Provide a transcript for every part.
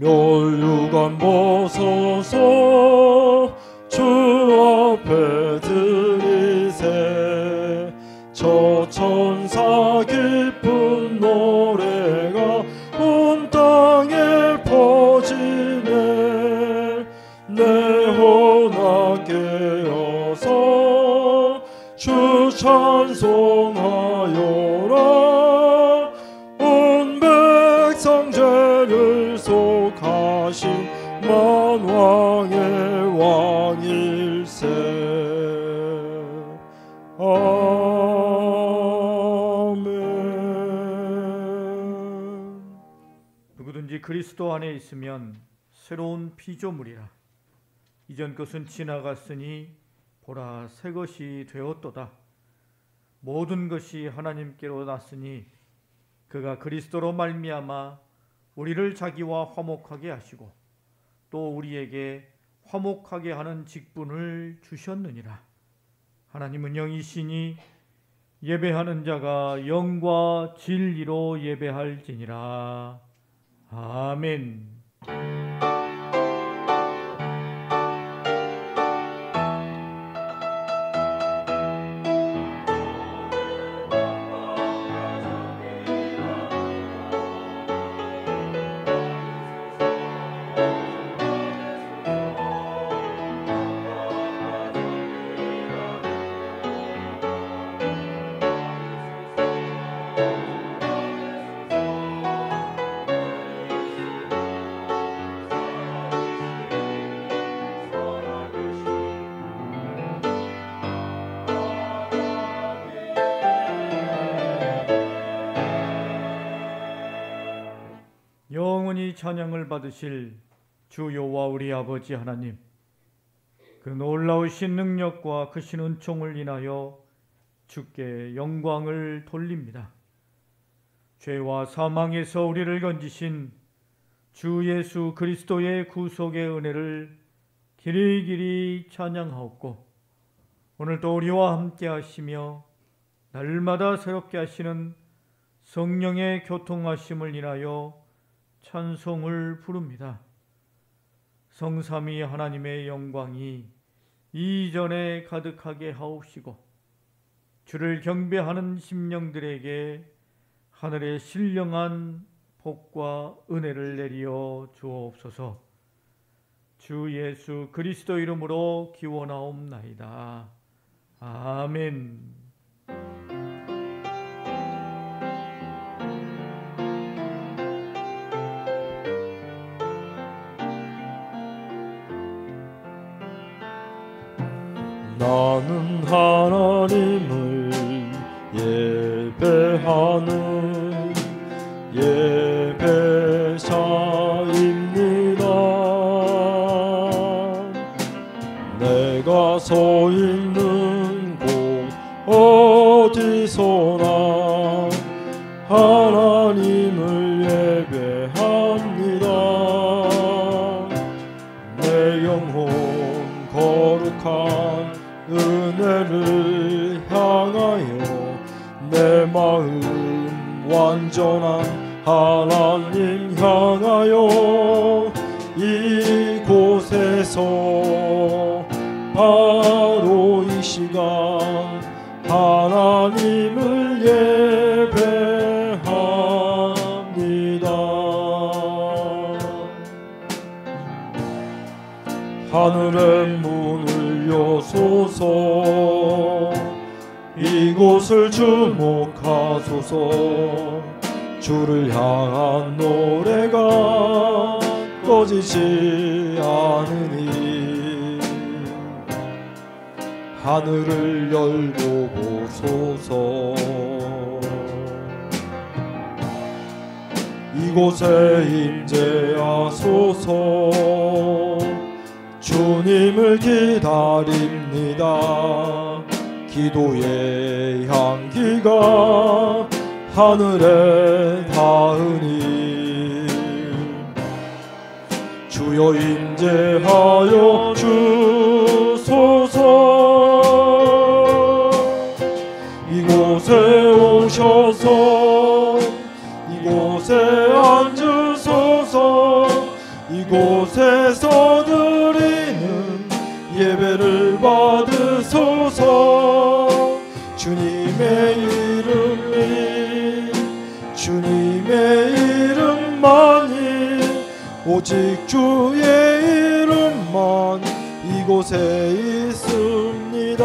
혈육안 벗어서 주 앞에 드리세. 저 천사 기쁜 노래가 온 땅에 퍼지네. 내 혼아 깨어서 주 찬송하여라. 온 백성 죄를 속하신 만왕의 왕일세. 아멘. 누구든지 그리스도 안에 있으면 새로운 피조물이라. 이전 것은 지나갔으니 보라 새 것이 되었도다. 모든 것이 하나님께로 났으니 그가 그리스도로 말미암아 우리를 자기와 화목하게 하시고 또 우리에게 화목하게 하는 직분을 주셨느니라. 하나님은 영이시니 예배하는 자가 영과 진리로 예배할지니라. 아멘. 영원히 찬양을 받으실 주 여호와 우리 아버지 하나님, 그 놀라우신 능력과 크신 은총을 인하여 주께 영광을 돌립니다. 죄와 사망에서 우리를 건지신 주 예수 그리스도의 구속의 은혜를 길이길이 찬양하옵고, 오늘도 우리와 함께 하시며 날마다 새롭게 하시는 성령의 교통하심을 인하여 찬송을 부릅니다. 성삼위 하나님의 영광이 이전에 가득하게 하옵시고, 주를 경배하는 심령들에게 하늘의 신령한 복과 은혜를 내리어 주옵소서. 주 예수 그리스도 이름으로 기원하옵나이다. 아멘. 나는 하나님을 예배하는 예배자입니다. 내가 서 있는 곳 어디서나 하나님을 예배합니다. 내 영혼 거룩한 은혜를 향하여 내 마음 완전한 하나님 향하여 이곳에서 바로 이 시간 하나님을 예배합니다. 하늘의 문을 여소서. 이곳을 주목하소서. 주를 향한 노래가 꺼지지 않으니 하늘을 열고 보소서. 이곳에 임재하소서. 주님을 기다립니다. 기도의 향기가 하늘에 닿으니 주여 임재하여 주소서. 이곳에 오셔서 이곳에 앉으소서. 이곳에서 드리는 예배를 받으소서. 주님의 이름만이 오직 주의 이름만 이곳에 있습니다.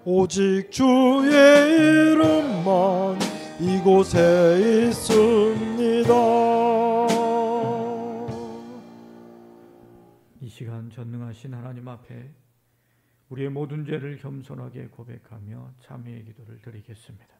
오직 주의 이름만 이곳에 있습니다. 이 시간 전능하신 하나님 앞에 우리의 모든 죄를 겸손하게 고백하며 참회의 기도를 드리겠습니다.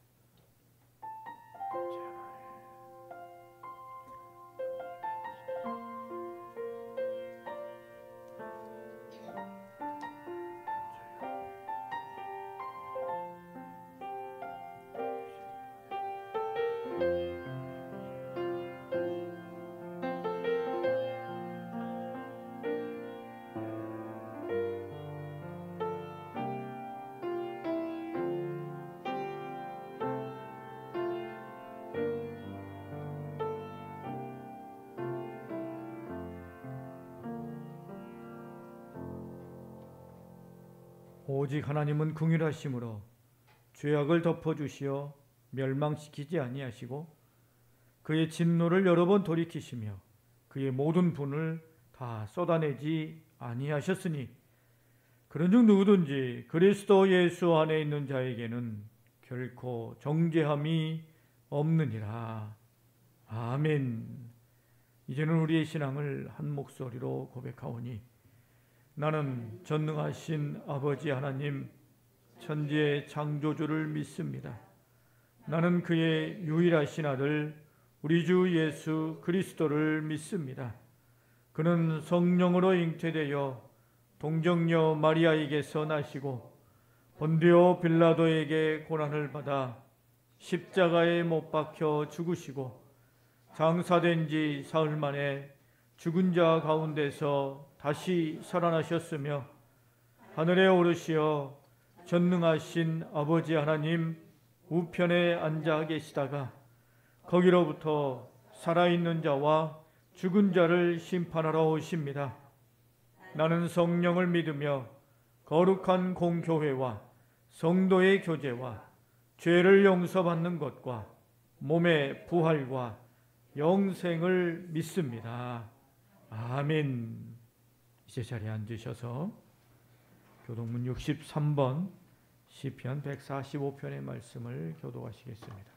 오직 하나님은 긍휼하심으로 죄악을 덮어주시어 멸망시키지 아니하시고 그의 진노를 여러 번 돌이키시며 그의 모든 분을 다 쏟아내지 아니하셨으니 그런즉 누구든지 그리스도 예수 안에 있는 자에게는 결코 정죄함이 없느니라. 아멘. 이제는 우리의 신앙을 한 목소리로 고백하오니 나는 전능하신 아버지 하나님 천지의 창조주를 믿습니다. 나는 그의 유일하신 아들 우리 주 예수 그리스도를 믿습니다. 그는 성령으로 잉태되어 동정녀 마리아에게서 나시고 본디오 빌라도에게 고난을 받아 십자가에 못 박혀 죽으시고 장사된 지 사흘 만에 죽은 자 가운데서 다시 살아나셨으며 하늘에 오르시어 전능하신 아버지 하나님 우편에 앉아 계시다가 거기로부터 살아있는 자와 죽은 자를 심판하러 오십니다. 나는 성령을 믿으며 거룩한 공교회와 성도의 교제와 죄를 용서받는 것과 몸의 부활과 영생을 믿습니다. 아멘. 이제 자리에 앉으셔서 교동문 63번 시편 145편의 말씀을 교독하시겠습니다.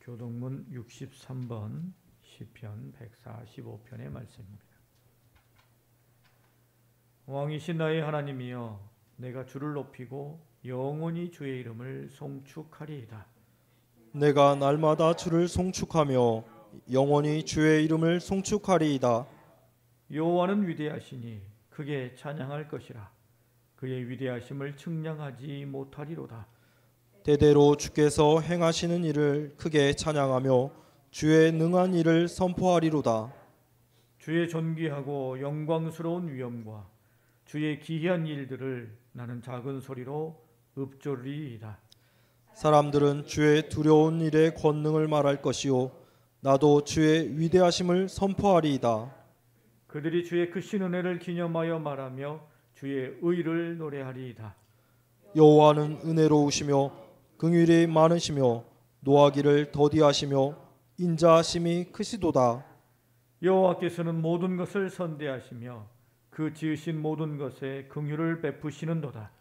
교동문 63번 시편 145편의 말씀입니다. 왕이신 나의 하나님이여 내가 주를 높이고 영원히 주의 이름을 송축하리이다. 내가 날마다 주를 송축하며 영원히 주의 이름을 송축하리이다. 여호와는 위대하시니 크게 찬양할 것이라. 그의 위대하심을 측량하지 못하리로다. 대대로 주께서 행하시는 일을 크게 찬양하며 주의 능한 일을 선포하리로다. 주의 존귀하고 영광스러운 위엄과 주의 기이한 일들을 나는 작은 소리로 읊조리이다. 사람들은 주의 두려운 일의 권능을 말할 것이요 나도 주의 위대하심을 선포하리이다. 그들이 주의 크신 은혜를 기념하여 말하며 주의 의를 노래하리이다. 여호와는 은혜로우시며 긍휼이 많으시며 노하기를 더디하시며 인자하심이 크시도다. 여호와께서는 모든 것을 선대하시며 그 지으신 모든 것에 긍휼을 베푸시는도다.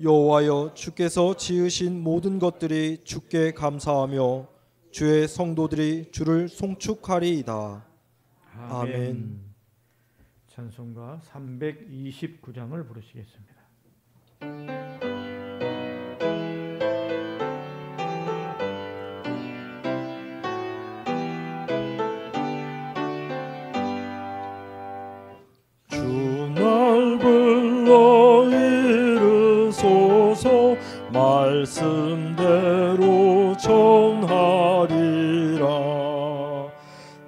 여호와여 주께서 지으신 모든 것들이 주께 감사하며 주의 성도들이 주를 송축하리이다. 아멘. 찬송가 329장을 부르시겠습니다. 말씀대로 전하리라.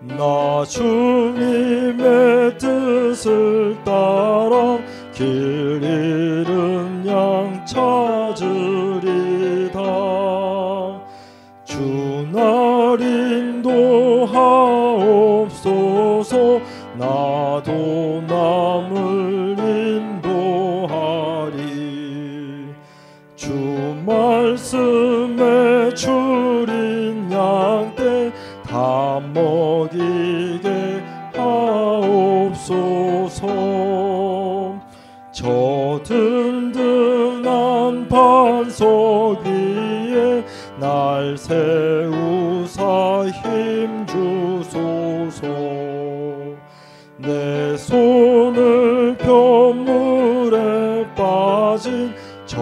나 주님의 뜻을 따라 길 잃은 양 찾으리다. 주 날 인도하옵소서. 나도 남을 인도하리. 주 말씀에 줄인 양떼 다 먹이게 하옵소서. 저 든든한 반석 위에 날 세우사 힘주소서. 내 손을 변물에 빠진 저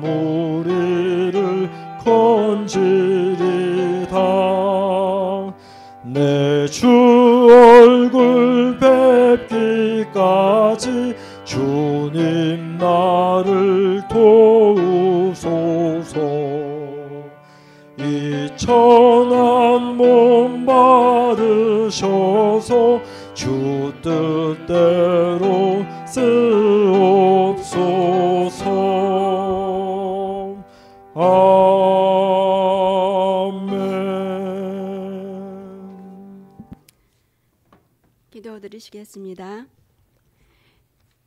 무리를 건지리다. 내 주 얼굴 뵙기까지 주님 나를 도우소서. 이 천한 몸 받으셔서 주 뜻대로 쓰옵소서. 아멘. 기도드리시겠습니다.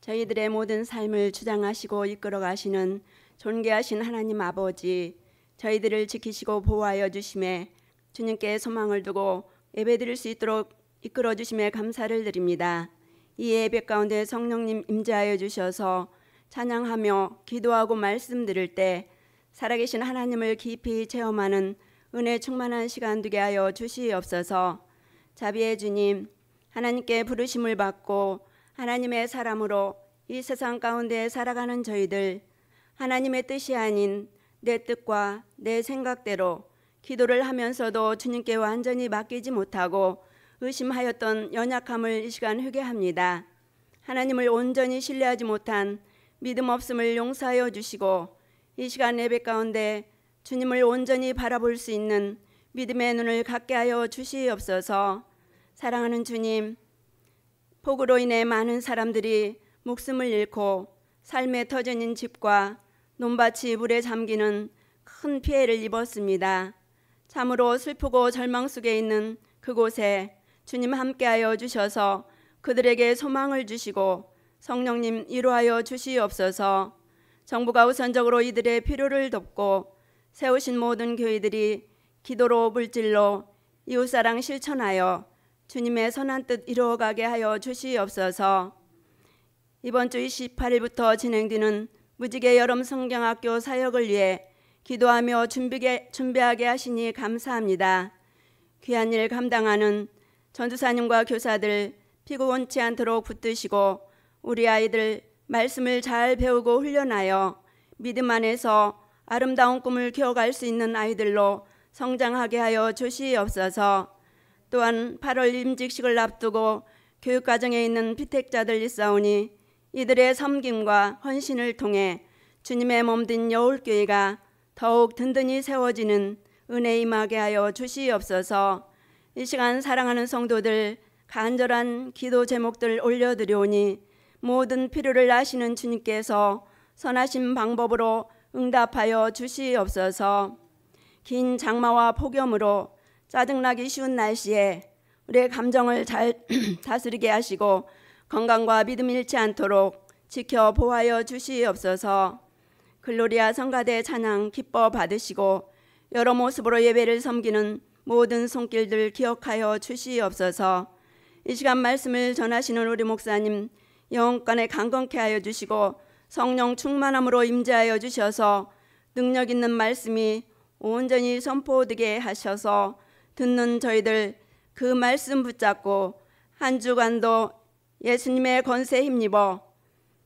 저희들의 모든 삶을 주장하시고 이끌어 가시는 존귀하신 하나님 아버지, 저희들을 지키시고 보호하여 주심에 주님께 소망을 두고 예배드릴 수 있도록 이끌어 주심에 감사를 드립니다. 이 예배 가운데 성령님 임재하여 주셔서 찬양하며 기도하고 말씀드릴 때 살아계신 하나님을 깊이 체험하는 은혜 충만한 시간 되게 하여 주시옵소서. 자비의 주님, 하나님께 부르심을 받고 하나님의 사람으로 이 세상 가운데 살아가는 저희들, 하나님의 뜻이 아닌 내 뜻과 내 생각대로 기도를 하면서도 주님께 완전히 맡기지 못하고 의심하였던 연약함을 이 시간 회개합니다. 하나님을 온전히 신뢰하지 못한 믿음 없음을 용서하여 주시고 이 시간 예배 가운데 주님을 온전히 바라볼 수 있는 믿음의 눈을 갖게 하여 주시옵소서. 사랑하는 주님, 폭우로 인해 많은 사람들이 목숨을 잃고 삶의 터전인 집과 논밭이 물에 잠기는 큰 피해를 입었습니다. 참으로 슬프고 절망 속에 있는 그곳에 주님 함께하여 주셔서 그들에게 소망을 주시고 성령님 위로하여 주시옵소서. 정부가 우선적으로 이들의 필요를 돕고 세우신 모든 교회들이 기도로 물질로 이웃사랑 실천하여 주님의 선한 뜻 이루어가게 하여 주시옵소서. 이번 주 28일부터 진행되는 무지개 여름 성경학교 사역을 위해 기도하며 준비하게 하시니 감사합니다. 귀한 일 감당하는 전도사님과 교사들 피고 원치 않도록 붙드시고 우리 아이들 말씀을 잘 배우고 훈련하여 믿음 안에서 아름다운 꿈을 키워갈 수 있는 아이들로 성장하게 하여 주시옵소서. 또한 8월 임직식을 앞두고 교육과정에 있는 피택자들 있사오니 이들의 섬김과 헌신을 통해 주님의 몸된 여울교회가 더욱 든든히 세워지는 은혜 임하게 하여 주시옵소서. 이 시간 사랑하는 성도들 간절한 기도 제목들 올려드려오니 모든 필요를 아시는 주님께서 선하신 방법으로 응답하여 주시옵소서. 긴 장마와 폭염으로 짜증나기 쉬운 날씨에 우리의 감정을 잘 다스리게 하시고 건강과 믿음 잃지 않도록 지켜 보호하여 주시옵소서. 글로리아 성가대 찬양 기뻐 받으시고 여러 모습으로 예배를 섬기는 모든 손길들 기억하여 주시옵소서. 이 시간 말씀을 전하시는 우리 목사님 영혼간에 강건케 하여 주시고 성령 충만함으로 임재하여 주셔서 능력 있는 말씀이 온전히 선포되게 하셔서 듣는 저희들 그 말씀 붙잡고 한 주간도 예수님의 권세에 힘입어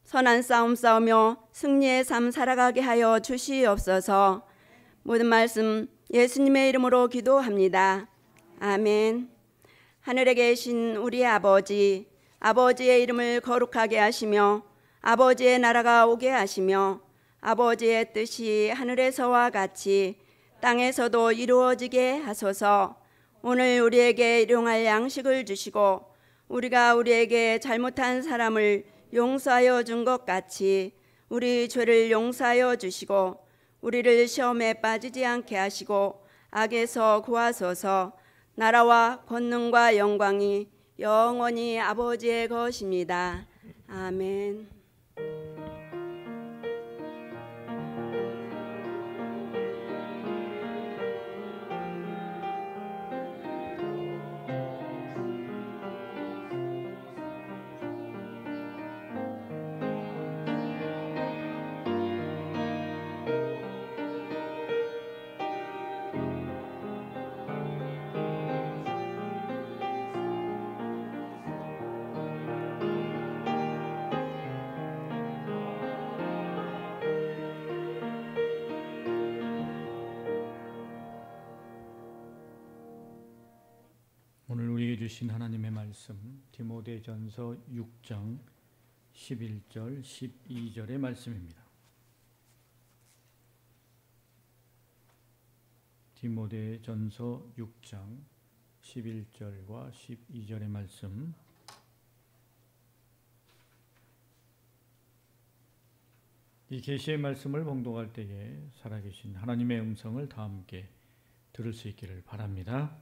선한 싸움 싸우며 승리의 삶 살아가게 하여 주시옵소서. 모든 말씀 예수님의 이름으로 기도합니다. 아멘. 하늘에 계신 우리 아버지, 아버지의 이름을 거룩하게 하시며 아버지의 나라가 오게 하시며 아버지의 뜻이 하늘에서와 같이 땅에서도 이루어지게 하소서. 오늘 우리에게 일용할 양식을 주시고 우리가 우리에게 잘못한 사람을 용서하여 준 것 같이 우리 죄를 용서하여 주시고 우리를 시험에 빠지지 않게 하시고 악에서 구하소서. 나라와 권능과 영광이 영원히 아버지의 것입니다. 아멘. 오늘 우리에게 주신 하나님의 말씀 디모데전서 6장 11절 12절의 말씀입니다. 디모데전서 6장 11절과 12절의 말씀. 이 계시의 말씀을 봉독할 때에 살아계신 하나님의 음성을 다 함께 들을 수 있기를 바랍니다.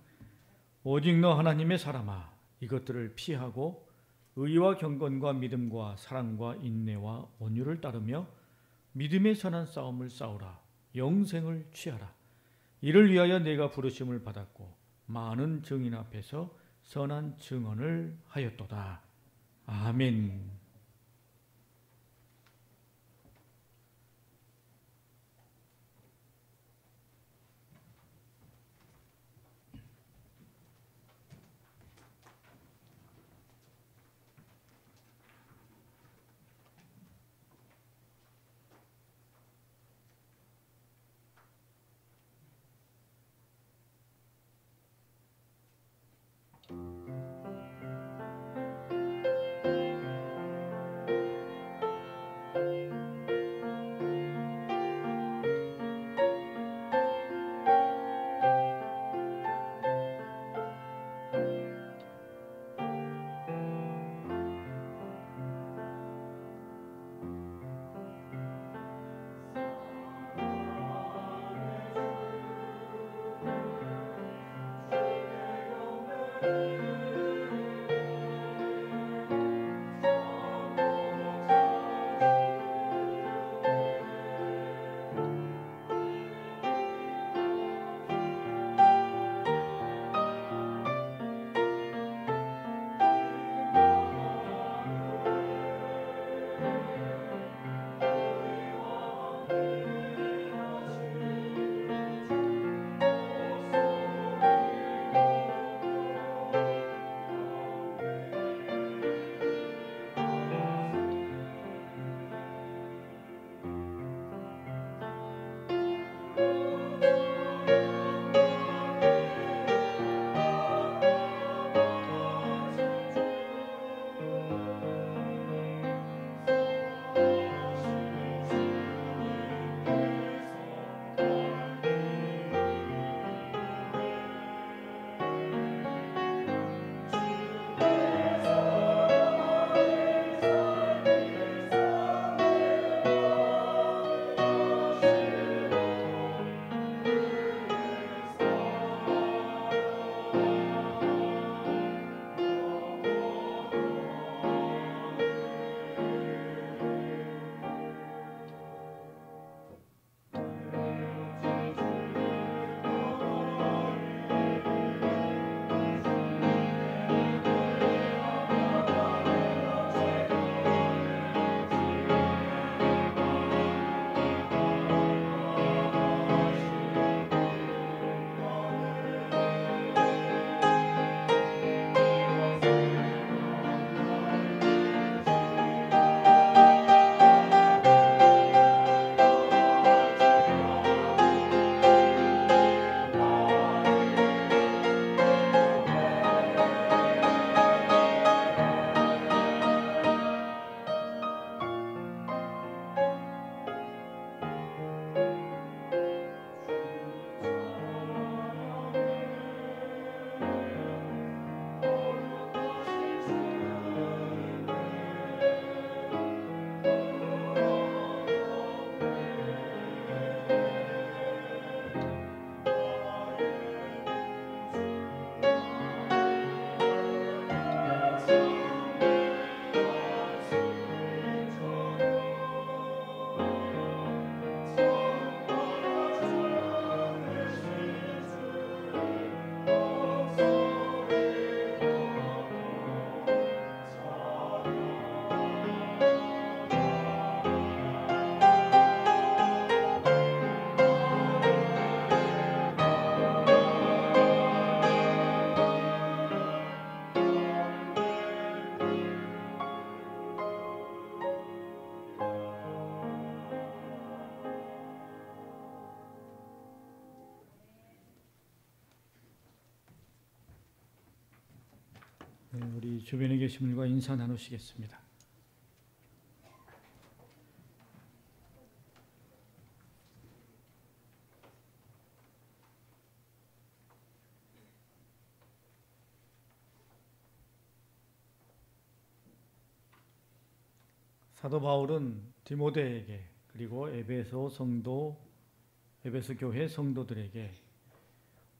오직 너 하나님의 사람아, 이것들을 피하고 의와 경건과 믿음과 사랑과 인내와 온유를 따르며 믿음의 선한 싸움을 싸우라. 영생을 취하라. 이를 위하여 내가 부르심을 받았고 많은 증인 앞에서 선한 증언을 하였도다. 아멘. 우리 주변에 계신 분과 인사 나누시겠습니다. 사도 바울은 디모데에게 그리고 에베소 교회 성도들에게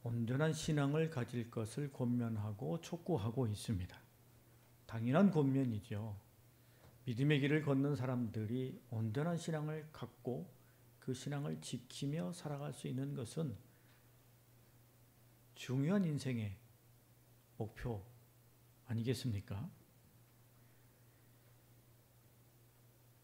온전한 신앙을 가질 것을 권면하고 촉구하고 있습니다. 당연한 권면이죠. 믿음의 길을 걷는 사람들이 온전한 신앙을 갖고 그 신앙을 지키며 살아갈 수 있는 것은 중요한 인생의 목표 아니겠습니까?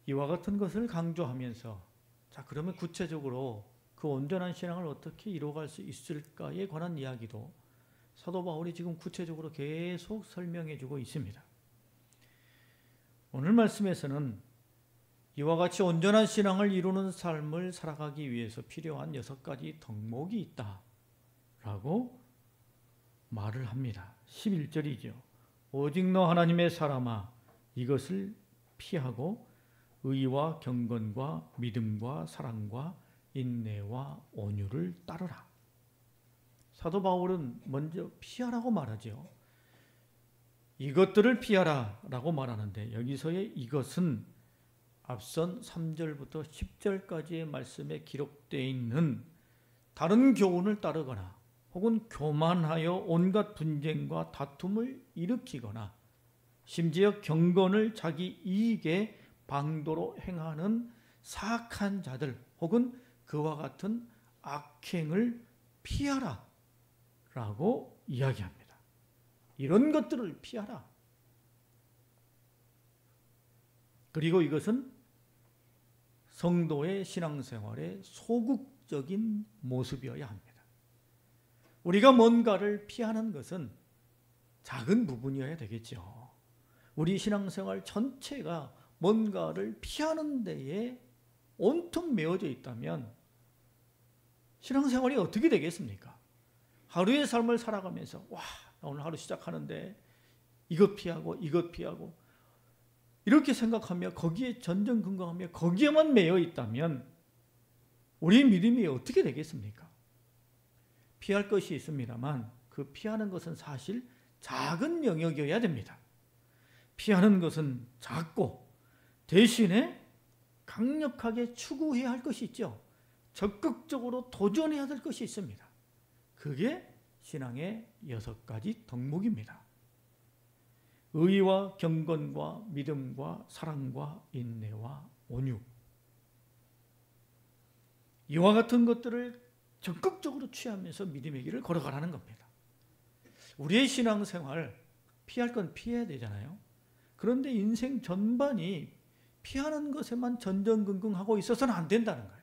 이와 같은 것을 강조하면서 자, 그러면 구체적으로 그 온전한 신앙을 어떻게 이루어갈 수 있을까에 관한 이야기도 사도 바울이 지금 구체적으로 계속 설명해 주고 있습니다. 오늘 말씀에서는 이와 같이 온전한 신앙을 이루는 삶을 살아가기 위해서 필요한 6가지 덕목이 있다라고 말을 합니다. 11절이죠. 오직 너 하나님의 사람아 이것을 피하고 의와 경건과 믿음과 사랑과 인내와 온유를 따르라. 사도 바울은 먼저 피하라고 말하죠. 이것들을 피하라 라고 말하는데 여기서의 이것은 앞선 3절부터 10절까지의 말씀에 기록되어 있는 다른 교훈을 따르거나 혹은 교만하여 온갖 분쟁과 다툼을 일으키거나 심지어 경건을 자기 이익에 방도로 행하는 사악한 자들 혹은 그와 같은 악행을 피하라 라고 이야기합니다. 이런 것들을 피하라. 그리고 이것은 성도의 신앙생활의 소극적인 모습이어야 합니다. 우리가 뭔가를 피하는 것은 작은 부분이어야 되겠죠. 우리 신앙생활 전체가 뭔가를 피하는 데에 온통 메어져 있다면 신앙생활이 어떻게 되겠습니까? 하루의 삶을 살아가면서 와, 나 오늘 하루 시작하는데 이것 피하고 이것 피하고 이렇게 생각하며 거기에 전전긍긍하며 거기에만 매여 있다면 우리의 믿음이 어떻게 되겠습니까? 피할 것이 있습니다만 그 피하는 것은 사실 작은 영역이어야 됩니다. 피하는 것은 작고 대신에 강력하게 추구해야 할 것이 있죠. 적극적으로 도전해야 될 것이 있습니다. 그게 신앙의 6가지 덕목입니다. 의와 경건과 믿음과 사랑과 인내와 온유. 이와 같은 것들을 적극적으로 취하면서 믿음의 길을 걸어가라는 겁니다. 우리의 신앙생활 피할 건 피해야 되잖아요. 그런데 인생 전반이 피하는 것에만 전전긍긍하고 있어서는 안 된다는 거예요.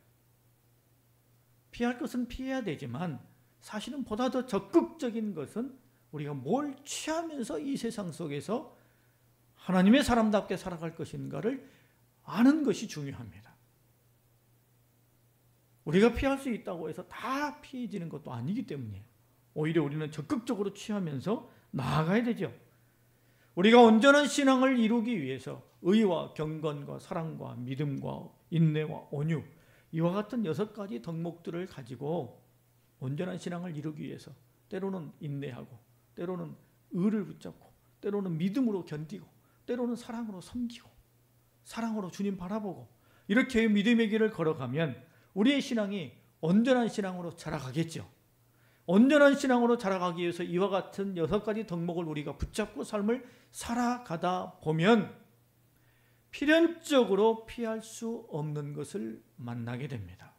피할 것은 피해야 되지만 사실은 보다 더 적극적인 것은 우리가 뭘 취하면서 이 세상 속에서 하나님의 사람답게 살아갈 것인가를 아는 것이 중요합니다. 우리가 피할 수 있다고 해서 다 피해지는 것도 아니기 때문이에요. 오히려 우리는 적극적으로 취하면서 나아가야 되죠. 우리가 온전한 신앙을 이루기 위해서 의와 경건과 사랑과 믿음과 인내와 온유 이와 같은 6가지 덕목들을 가지고 온전한 신앙을 이루기 위해서 때로는 인내하고 때로는 의를 붙잡고 때로는 믿음으로 견디고 때로는 사랑으로 섬기고 사랑으로 주님 바라보고 이렇게 믿음의 길을 걸어가면 우리의 신앙이 온전한 신앙으로 자라가겠죠. 온전한 신앙으로 자라가기 위해서 이와 같은 6가지 덕목을 우리가 붙잡고 삶을 살아가다 보면 필연적으로 피할 수 없는 것을 만나게 됩니다.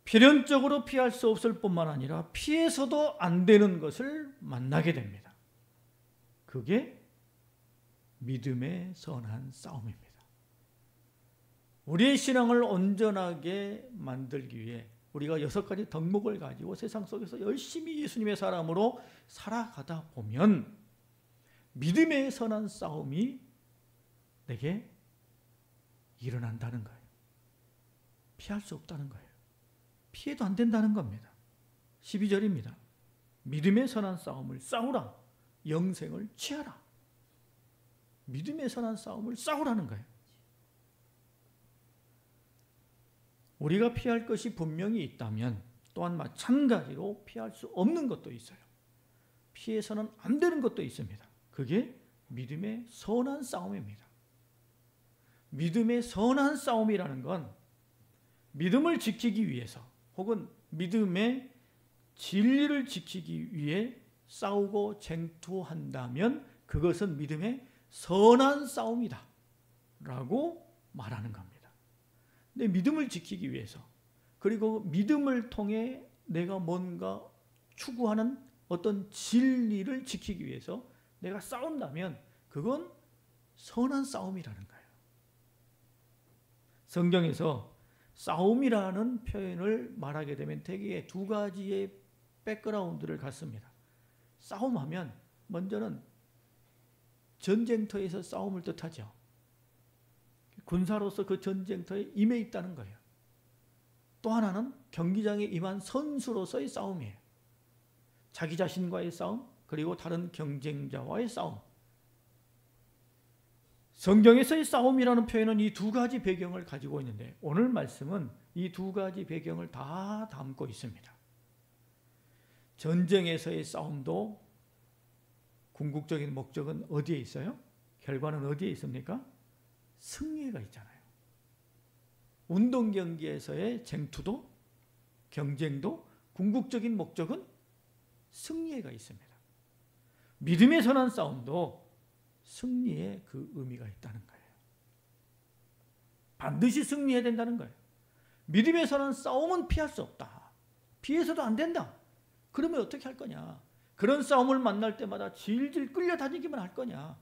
필연적으로 피할 수 없을 뿐만 아니라 피해서도 안 되는 것을 만나게 됩니다. 그게 믿음의 선한 싸움입니다. 우리의 신앙을 온전하게 만들기 위해 우리가 6가지 덕목을 가지고 세상 속에서 열심히 예수님의 사람으로 살아가다 보면 믿음의 선한 싸움이 내게 일어난다는 거예요. 피할 수 없다는 거예요. 피해도 안 된다는 겁니다. 12절입니다. 믿음의 선한 싸움을 싸우라. 영생을 취하라. 믿음의 선한 싸움을 싸우라는 거예요. 우리가 피할 것이 분명히 있다면 또한 마찬가지로 피할 수 없는 것도 있어요. 피해서는 안 되는 것도 있습니다. 그게 믿음의 선한 싸움입니다. 믿음의 선한 싸움이라는 건 믿음을 지키기 위해서 혹은 믿음의 진리를 지키기 위해 싸우고 쟁투한다면 그것은 믿음의 선한 싸움이다 라고 말하는 겁니다. 근데 믿음을 지키기 위해서 그리고 믿음을 통해 내가 뭔가 추구하는 어떤 진리를 지키기 위해서 내가 싸운다면 그건 선한 싸움이라는 거예요. 성경에서 싸움이라는 표현을 말하게 되면 대개 두 가지의 백그라운드를 갖습니다. 싸움하면 먼저는 전쟁터에서 싸움을 뜻하죠. 군사로서 그 전쟁터에 임해 있다는 거예요. 또 하나는 경기장에 임한 선수로서의 싸움이에요. 자기 자신과의 싸움, 그리고 다른 경쟁자와의 싸움. 성경에서의 싸움이라는 표현은 이 두 가지 배경을 가지고 있는데 오늘 말씀은 이 두 가지 배경을 다 담고 있습니다. 전쟁에서의 싸움도 궁극적인 목적은 어디에 있어요? 결과는 어디에 있습니까? 승리가 있잖아요. 운동 경기에서의 쟁투도 경쟁도 궁극적인 목적은 승리가 있습니다. 믿음의 선한 싸움도 승리의 그 의미가 있다는 거예요. 반드시 승리해야 된다는 거예요. 믿음의 선한 싸움은 피할 수 없다. 피해서도 안 된다. 그러면 어떻게 할 거냐? 그런 싸움을 만날 때마다 질질 끌려다니기만 할 거냐?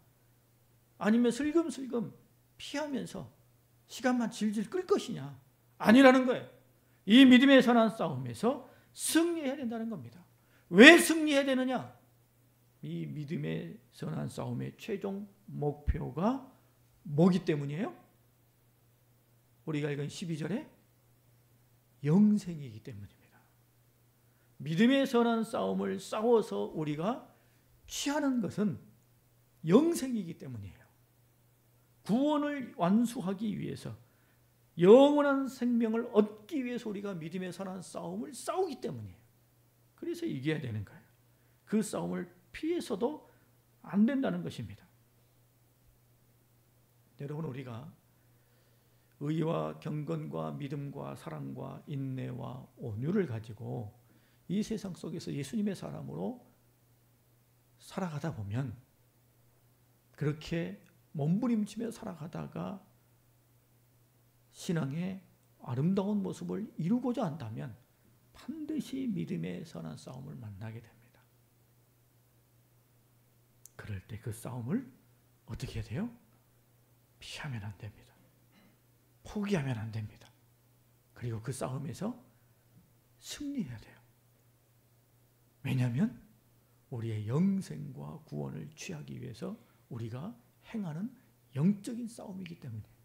아니면 슬금슬금 피하면서 시간만 질질 끌 것이냐? 아니라는 거예요. 이 믿음의 선한 싸움에서 승리해야 된다는 겁니다. 왜 승리해야 되느냐? 이 믿음의 선한 싸움의 최종 목표가 뭐기 때문이에요? 우리가 읽은 12절에 영생이기 때문입니다. 믿음의 선한 싸움을 싸워서 우리가 취하는 것은 영생이기 때문이에요. 구원을 완수하기 위해서 영원한 생명을 얻기 위해서 우리가 믿음의 선한 싸움을 싸우기 때문이에요. 그래서 이겨야 되는 거예요. 그 싸움을 피해서도 안 된다는 것입니다. 여러분, 우리가 의와 경건과 믿음과 사랑과 인내와 온유를 가지고 이 세상 속에서 예수님의 사람으로 살아가다 보면 그렇게 몸부림치며 살아가다가 신앙의 아름다운 모습을 이루고자 한다면 반드시 믿음의 선한 싸움을 만나게 됩니다. 그럴 때 그 싸움을 어떻게 해야 돼요? 피하면 안 됩니다. 포기하면 안 됩니다. 그리고 그 싸움에서 승리해야 돼요. 왜냐하면 우리의 영생과 구원을 취하기 위해서 우리가 행하는 영적인 싸움이기 때문이에요.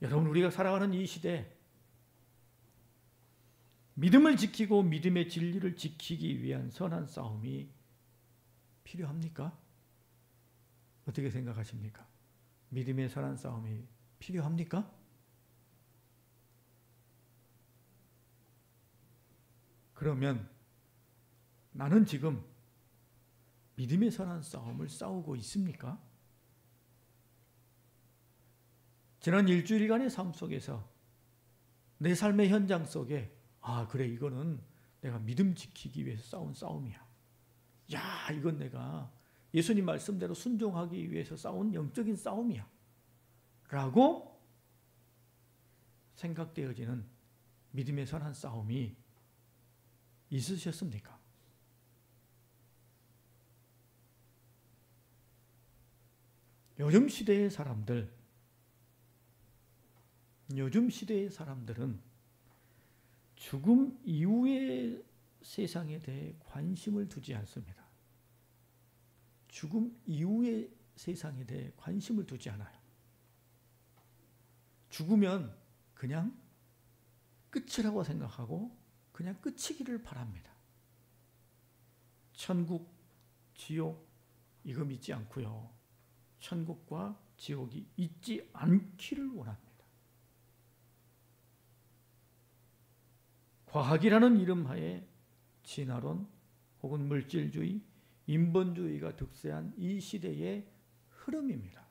여러분, 우리가 살아가는 이 시대 믿음을 지키고 믿음의 진리를 지키기 위한 선한 싸움이 필요합니까? 어떻게 생각하십니까? 믿음의 선한 싸움이 필요합니까? 그러면 나는 지금 믿음의 선한 싸움을 싸우고 있습니까? 지난 일주일간의 삶 속에서 내 삶의 현장 속에 그래, 이거는 내가 믿음 지키기 위해서 싸운 싸움이야. 야, 이건 내가 예수님 말씀대로 순종하기 위해서 싸운 영적인 싸움이야 라고 생각되어지는 믿음의 선한 싸움이 있으셨습니까? 요즘 시대의 사람들은 죽음 이후의 세상에 대해 관심을 두지 않습니다. 죽음 이후의 세상에 대해 관심을 두지 않아요. 죽으면 그냥 끝이라고 생각하고 그냥 끝이기를 바랍니다. 천국, 지옥 이거 믿지 않고요. 천국과 지옥이 있지 않기를 원합니다. 과학이라는 이름하에 진화론 혹은 물질주의, 인본주의가 득세한 이 시대의 흐름입니다.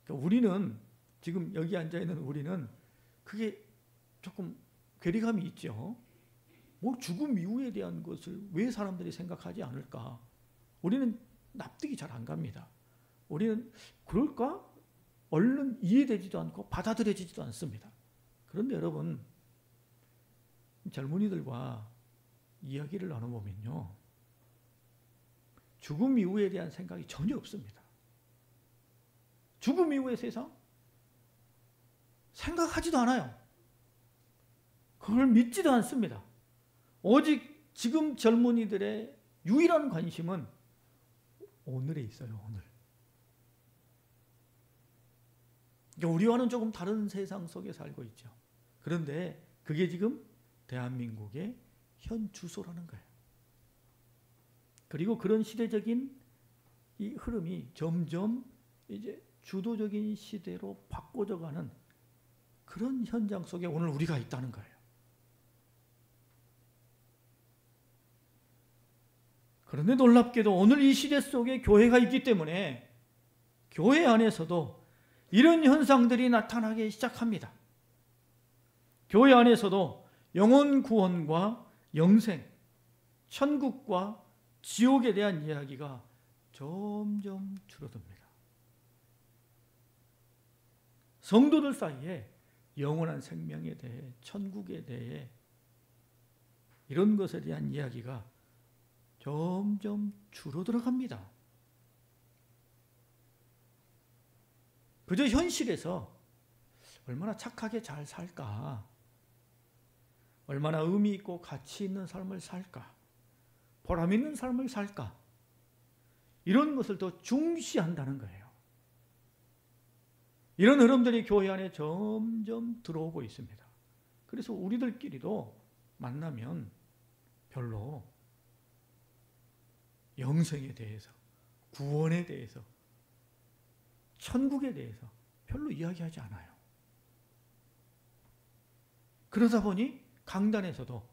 그러니까 우리는 지금 여기 앉아있는 우리는 그게 조금 괴리감이 있죠. 뭐 죽음 이후에 대한 것을 왜 사람들이 생각하지 않을까? 우리는 납득이 잘 안 갑니다. 우리는 그럴까? 얼른 이해되지도 않고 받아들여지지도 않습니다. 그런데 여러분, 젊은이들과 이야기를 나눠보면요, 죽음 이후에 대한 생각이 전혀 없습니다. 죽음 이후의 세상? 생각하지도 않아요. 그걸 믿지도 않습니다. 오직 지금 젊은이들의 유일한 관심은 오늘에 있어요. 오늘. 그러니까 우리와는 조금 다른 세상 속에 살고 있죠. 그런데 그게 지금 대한민국의 현 주소라는 거예요. 그리고 그런 시대적인 이 흐름이 점점 이제 주도적인 시대로 바꿔져가는 그런 현장 속에 오늘 우리가 있다는 거예요. 그런데 놀랍게도 오늘 이 시대 속에 교회가 있기 때문에 교회 안에서도 이런 현상들이 나타나기 시작합니다. 교회 안에서도 영혼 구원과 영생, 천국과 지옥에 대한 이야기가 점점 줄어듭니다. 성도들 사이에 영원한 생명에 대해, 천국에 대해 이런 것에 대한 이야기가 점점 줄어들어갑니다. 그저 현실에서 얼마나 착하게 잘 살까, 얼마나 의미 있고 가치 있는 삶을 살까, 보람 있는 삶을 살까, 이런 것을 더 중시한다는 거예요. 이런 흐름들이 교회 안에 점점 들어오고 있습니다. 그래서 우리들끼리도 만나면 별로 영생에 대해서, 구원에 대해서, 천국에 대해서 별로 이야기하지 않아요. 그러다 보니 강단에서도,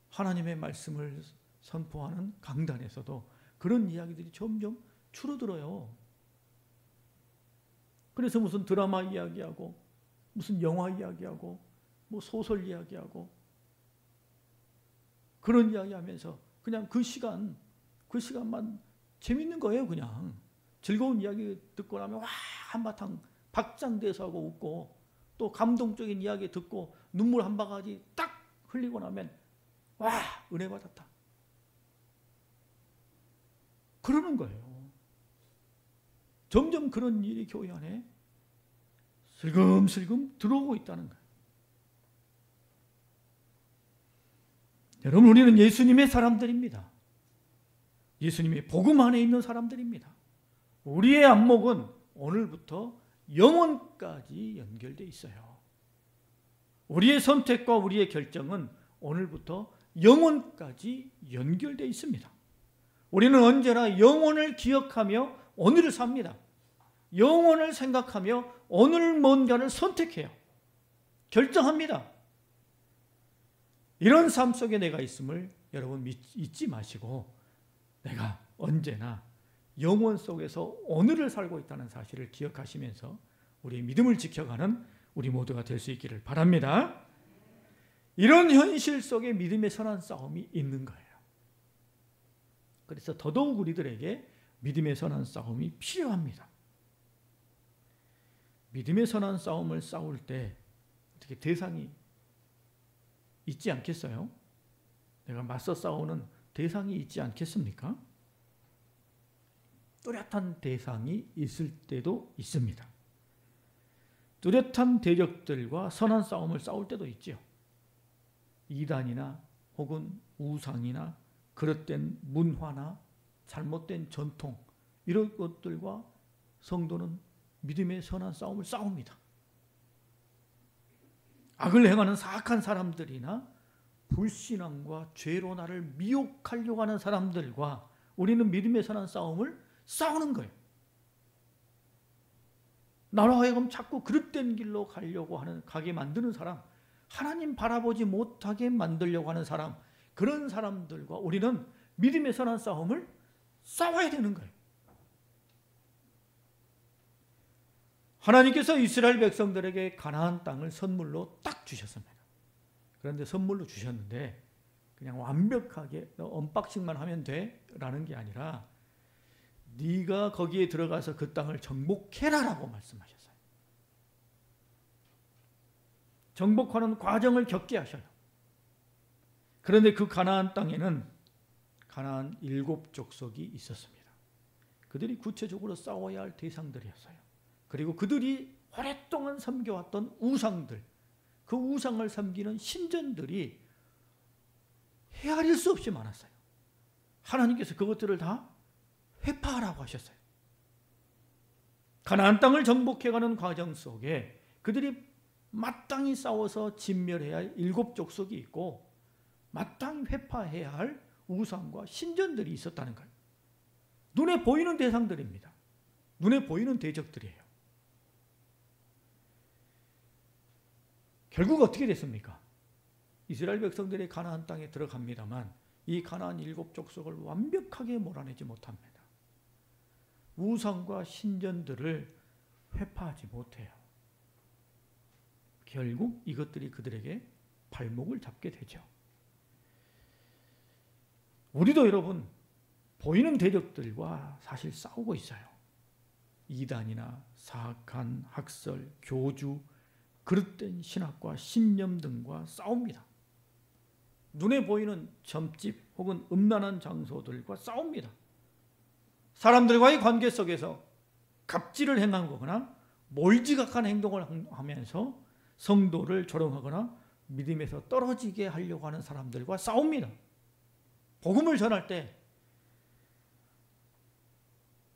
하나님의 말씀을 선포하는 강단에서도 그런 이야기들이 점점 줄어들어요. 그래서 무슨 드라마 이야기하고, 무슨 영화 이야기하고, 뭐 소설 이야기하고, 그런 이야기하면서 그냥 그 시간만 재밌는 거예요. 그냥 즐거운 이야기 듣고 나면 와 한바탕 박장대소 하고 웃고, 또 감동적인 이야기 듣고 눈물 한 바가지 딱 흘리고 나면 와 은혜 받았다, 그러는 거예요. 점점 그런 일이 교회 안에 슬금슬금 들어오고 있다는 거예요. 여러분, 우리는 예수님의 사람들입니다. 예수님의 복음 안에 있는 사람들입니다. 우리의 안목은 오늘부터 영원까지 연결되어 있어요. 우리의 선택과 우리의 결정은 오늘부터 영원까지 연결되어 있습니다. 우리는 언제나 영원을 기억하며 오늘을 삽니다. 영원을 생각하며 오늘 뭔가를 선택해요. 결정합니다. 이런 삶 속에 내가 있음을 여러분 잊지 마시고, 내가 언제나 영원 속에서 오늘을 살고 있다는 사실을 기억하시면서 우리의 믿음을 지켜가는 우리 모두가 될 수 있기를 바랍니다. 이런 현실 속에 믿음의 선한 싸움이 있는 거예요. 그래서 더더욱 우리들에게 믿음의 선한 싸움이 필요합니다. 믿음의 선한 싸움을 싸울 때 어떻게 대상이 있지 않겠어요? 내가 맞서 싸우는 대상이 있지 않겠습니까? 뚜렷한 대상이 있을 때도 있습니다. 뚜렷한 대적들과 선한 싸움을 싸울 때도 있죠. 이단이나 혹은 우상이나 그릇된 문화나 잘못된 전통, 이런 것들과 성도는 믿음의 선한 싸움을 싸웁니다. 악을 행하는 사악한 사람들이나 불신앙과 죄로 나를 미혹하려고 하는 사람들과 우리는 믿음에 선한 싸움을 싸우는 거예요. 나로 하여금 자꾸 그릇된 길로 가게 만드는 사람, 하나님 바라보지 못하게 만들려고 하는 사람, 그런 사람들과 우리는 믿음에 선한 싸움을 싸워야 되는 거예요. 하나님께서 이스라엘 백성들에게 가나안 땅을 선물로 딱 주셨습니다. 그런데 선물로 주셨는데 그냥 완벽하게 언박싱만 하면 돼 라는 게 아니라 네가 거기에 들어가서 그 땅을 정복해라라고 말씀하셨어요. 정복하는 과정을 겪게 하셔요. 그런데 그 가나안 땅에는 가나안 7족속이 있었습니다. 그들이 구체적으로 싸워야 할 대상들이었어요. 그리고 그들이 오랫동안 섬겨왔던 우상들, 그 우상을 섬기는 신전들이 헤아릴 수 없이 많았어요. 하나님께서 그것들을 다 회파하라고 하셨어요. 가나안 땅을 정복해가는 과정 속에 그들이 마땅히 싸워서 진멸해야 할 7족속이 있고 마땅히 회파해야 할 우상과 신전들이 있었다는 거예요. 눈에 보이는 대상들입니다. 눈에 보이는 대적들이에요. 결국 어떻게 됐습니까? 이스라엘 백성들이 가나안 땅에 들어갑니다만 이 가나안 7족속을 완벽하게 몰아내지 못합니다. 우상과 신전들을 회파하지 못해요. 결국 이것들이 그들에게 발목을 잡게 되죠. 우리도 여러분 보이는 대적들과 사실 싸우고 있어요. 이단이나 사악한 학설, 교주, 그릇된 신학과 신념 등과 싸웁니다. 눈에 보이는 점집 혹은 음란한 장소들과 싸웁니다. 사람들과의 관계 속에서 갑질을 행하거나 몰지각한 행동을 하면서 성도를 조롱하거나 믿음에서 떨어지게 하려고 하는 사람들과 싸웁니다. 복음을 전할 때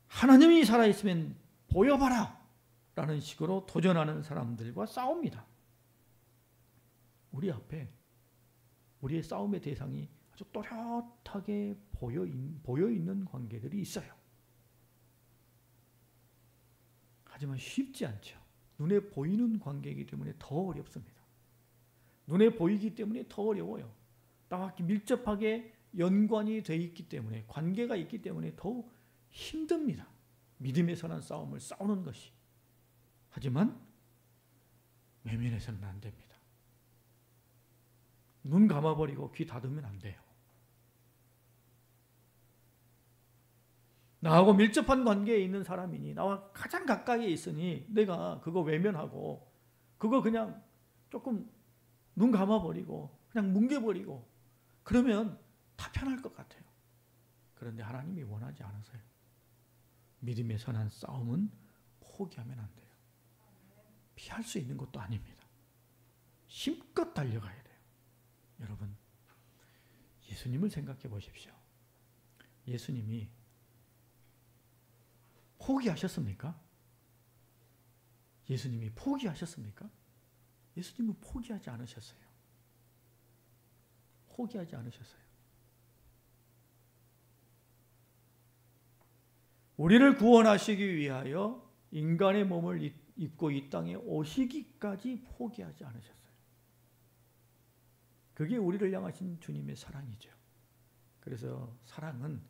하나님이 살아있으면 보여봐라 라는 식으로 도전하는 사람들과 싸웁니다. 우리 앞에 우리의 싸움의 대상이 아주 또렷하게 보여있는 관계들이 있어요. 하지만 쉽지 않죠. 눈에 보이는 관계이기 때문에 더 어렵습니다. 눈에 보이기 때문에 더 어려워요. 나와 밀접하게 연관이 되어 있기 때문에, 관계가 있기 때문에 더 힘듭니다. 믿음에 선한 싸움을 싸우는 것이. 하지만 외면해서는 안 됩니다. 눈 감아버리고 귀 닫으면 안 돼요. 나하고 밀접한 관계에 있는 사람이니, 나와 가장 가까이에 있으니 내가 그거 외면하고 그거 그냥 조금 눈 감아버리고 그냥 뭉개버리고 그러면 다 편할 것 같아요. 그런데 하나님이 원하지 않으세요. 믿음의 선한 싸움은 포기하면 안 돼요. 피할 수 있는 것도 아닙니다. 힘껏 달려가야 돼요. 여러분, 예수님을 생각해 보십시오. 예수님이 포기하셨습니까? 예수님이 포기하셨습니까? 예수님은 포기하지 않으셨어요. 포기하지 않으셨어요. 우리를 구원하시기 위하여 인간의 몸을 입고 이 땅에 오시기까지 포기하지 않으셨어요. 그게 우리를 향하신 주님의 사랑이죠. 그래서 사랑은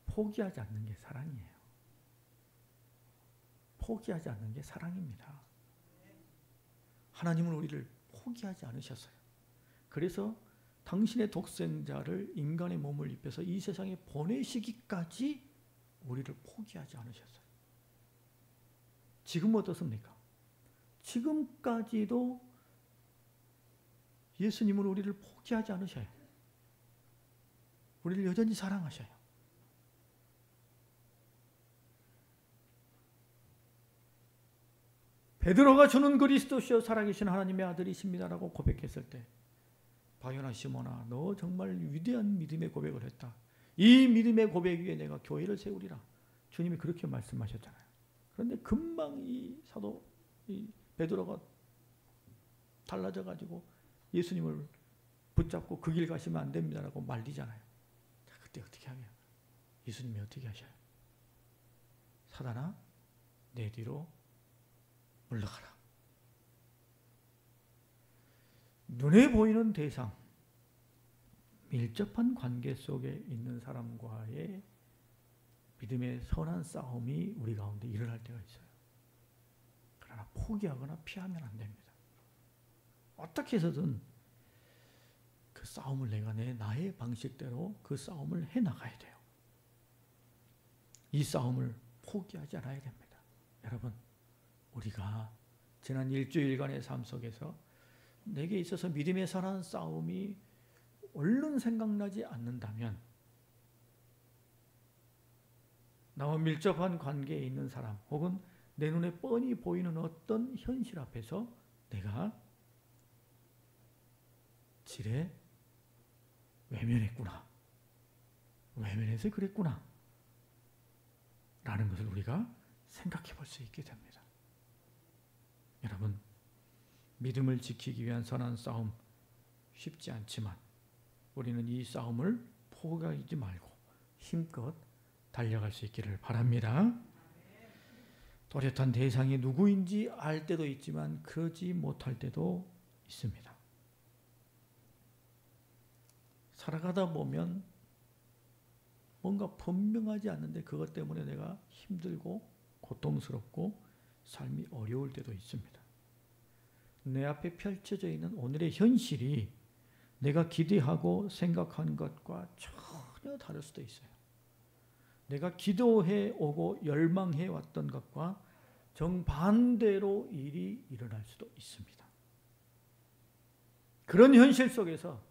포기하지 않는 게 사랑이에요. 포기하지 않는 게 사랑입니다. 하나님은 우리를 포기하지 않으셨어요. 그래서 당신의 독생자를 인간의 몸을 입혀서 이 세상에 보내시기까지 우리를 포기하지 않으셨어요. 지금 어떻습니까? 지금까지도 예수님은 우리를 포기하지 않으셔요. 우리를 여전히 사랑하셔요. 베드로가 주는 그리스도시여 살아계신 하나님의 아들이십니다라고 고백했을 때, 바요나 시몬아, 너 정말 위대한 믿음의 고백을 했다. 이 믿음의 고백 위에 내가 교회를 세우리라. 주님이 그렇게 말씀하셨잖아요. 그런데 금방 이 베드로가 달라져 가지고 예수님을 붙잡고 그 길 가시면 안 됩니다라고 말리잖아요. 자, 그때 어떻게 하냐? 예수님이 어떻게 하셔요? 사단아, 내 뒤로 물러가라. 눈에 보이는 대상, 밀접한 관계 속에 있는 사람과의 믿음의 선한 싸움이 우리 가운데 일어날 때가 있어요. 그러나 포기하거나 피하면 안 됩니다. 어떻게 해서든 그 싸움을 내가 나의 방식대로 그 싸움을 해나가야 돼요. 이 싸움을 포기하지 않아야 됩니다. 여러분, 우리가 지난 일주일간의 삶 속에서 내게 있어서 믿음의 선한 싸움이 얼른 생각나지 않는다면 나와 밀접한 관계에 있는 사람 혹은 내 눈에 뻔히 보이는 어떤 현실 앞에서 내가 지레 외면했구나. 외면해서 그랬구나. 라는 것을 우리가 생각해 볼 수 있게 됩니다. 여러분, 믿음을 지키기 위한 선한 싸움 쉽지 않지만 우리는 이 싸움을 포기하지 말고 힘껏 달려갈 수 있기를 바랍니다. 또렷한 대상이 누구인지 알 때도 있지만 그러지 못할 때도 있습니다. 살아가다 보면 뭔가 분명하지 않는데 그것 때문에 내가 힘들고 고통스럽고 삶이 어려울 때도 있습니다. 내 앞에 펼쳐져 있는 오늘의 현실이 내가 기대하고 생각한 것과 전혀 다를 수도 있어요. 내가 기도해 오고 열망해 왔던 것과 정반대로 일이 일어날 수도 있습니다. 그런 현실 속에서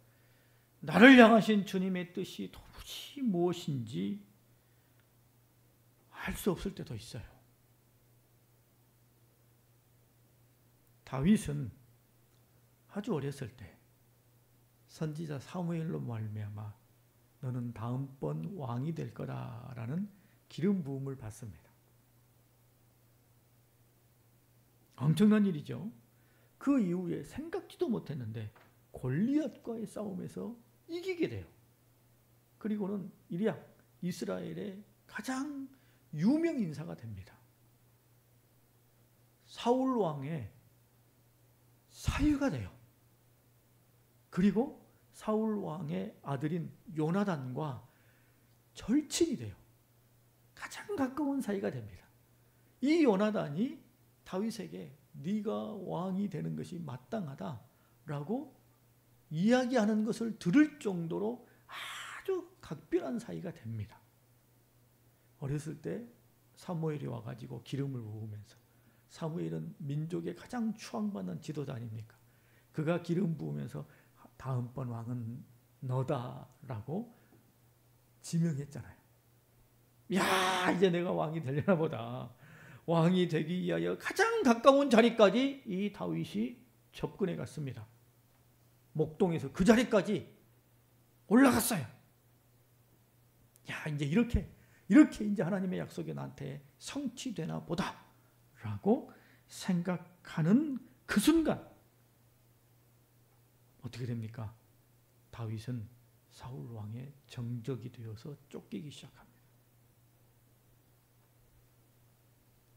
나를 향하신 주님의 뜻이 도무지 무엇인지 알 수 없을 때도 있어요. 다윗은 아주 어렸을 때 선지자 사무엘로 말미암아 너는 다음번 왕이 될 거다라는 기름 부음을 받습니다. 엄청난 일이죠. 그 이후에 생각지도 못했는데 골리앗과의 싸움에서 이기게 돼요. 그리고는 이리야 이스라엘의 가장 유명 인사가 됩니다. 사울 왕의 사위가 돼요. 그리고 사울 왕의 아들인 요나단과 절친이 돼요. 가장 가까운 사이가 됩니다. 이 요나단이 다윗에게 네가 왕이 되는 것이 마땅하다라고 이야기하는 것을 들을 정도로 아주 각별한 사이가 됩니다. 어렸을 때 사무엘이 와가지고 기름을 부으면서, 사무엘은 민족의 가장 추앙받는 지도자 아닙니까? 그가 기름 부으면서 다음번 왕은 너다라고 지명했잖아요. 야, 이제 내가 왕이 되려나 보다. 왕이 되기 위하여 가장 가까운 자리까지 이 다윗이 접근해 갔습니다. 목동에서 그 자리까지 올라갔어요. 야, 이제 이렇게 이제 하나님의 약속이 나한테 성취되나 보다라고 생각하는 그 순간 어떻게 됩니까? 다윗은 사울 왕의 정적이 되어서 쫓기기 시작합니다.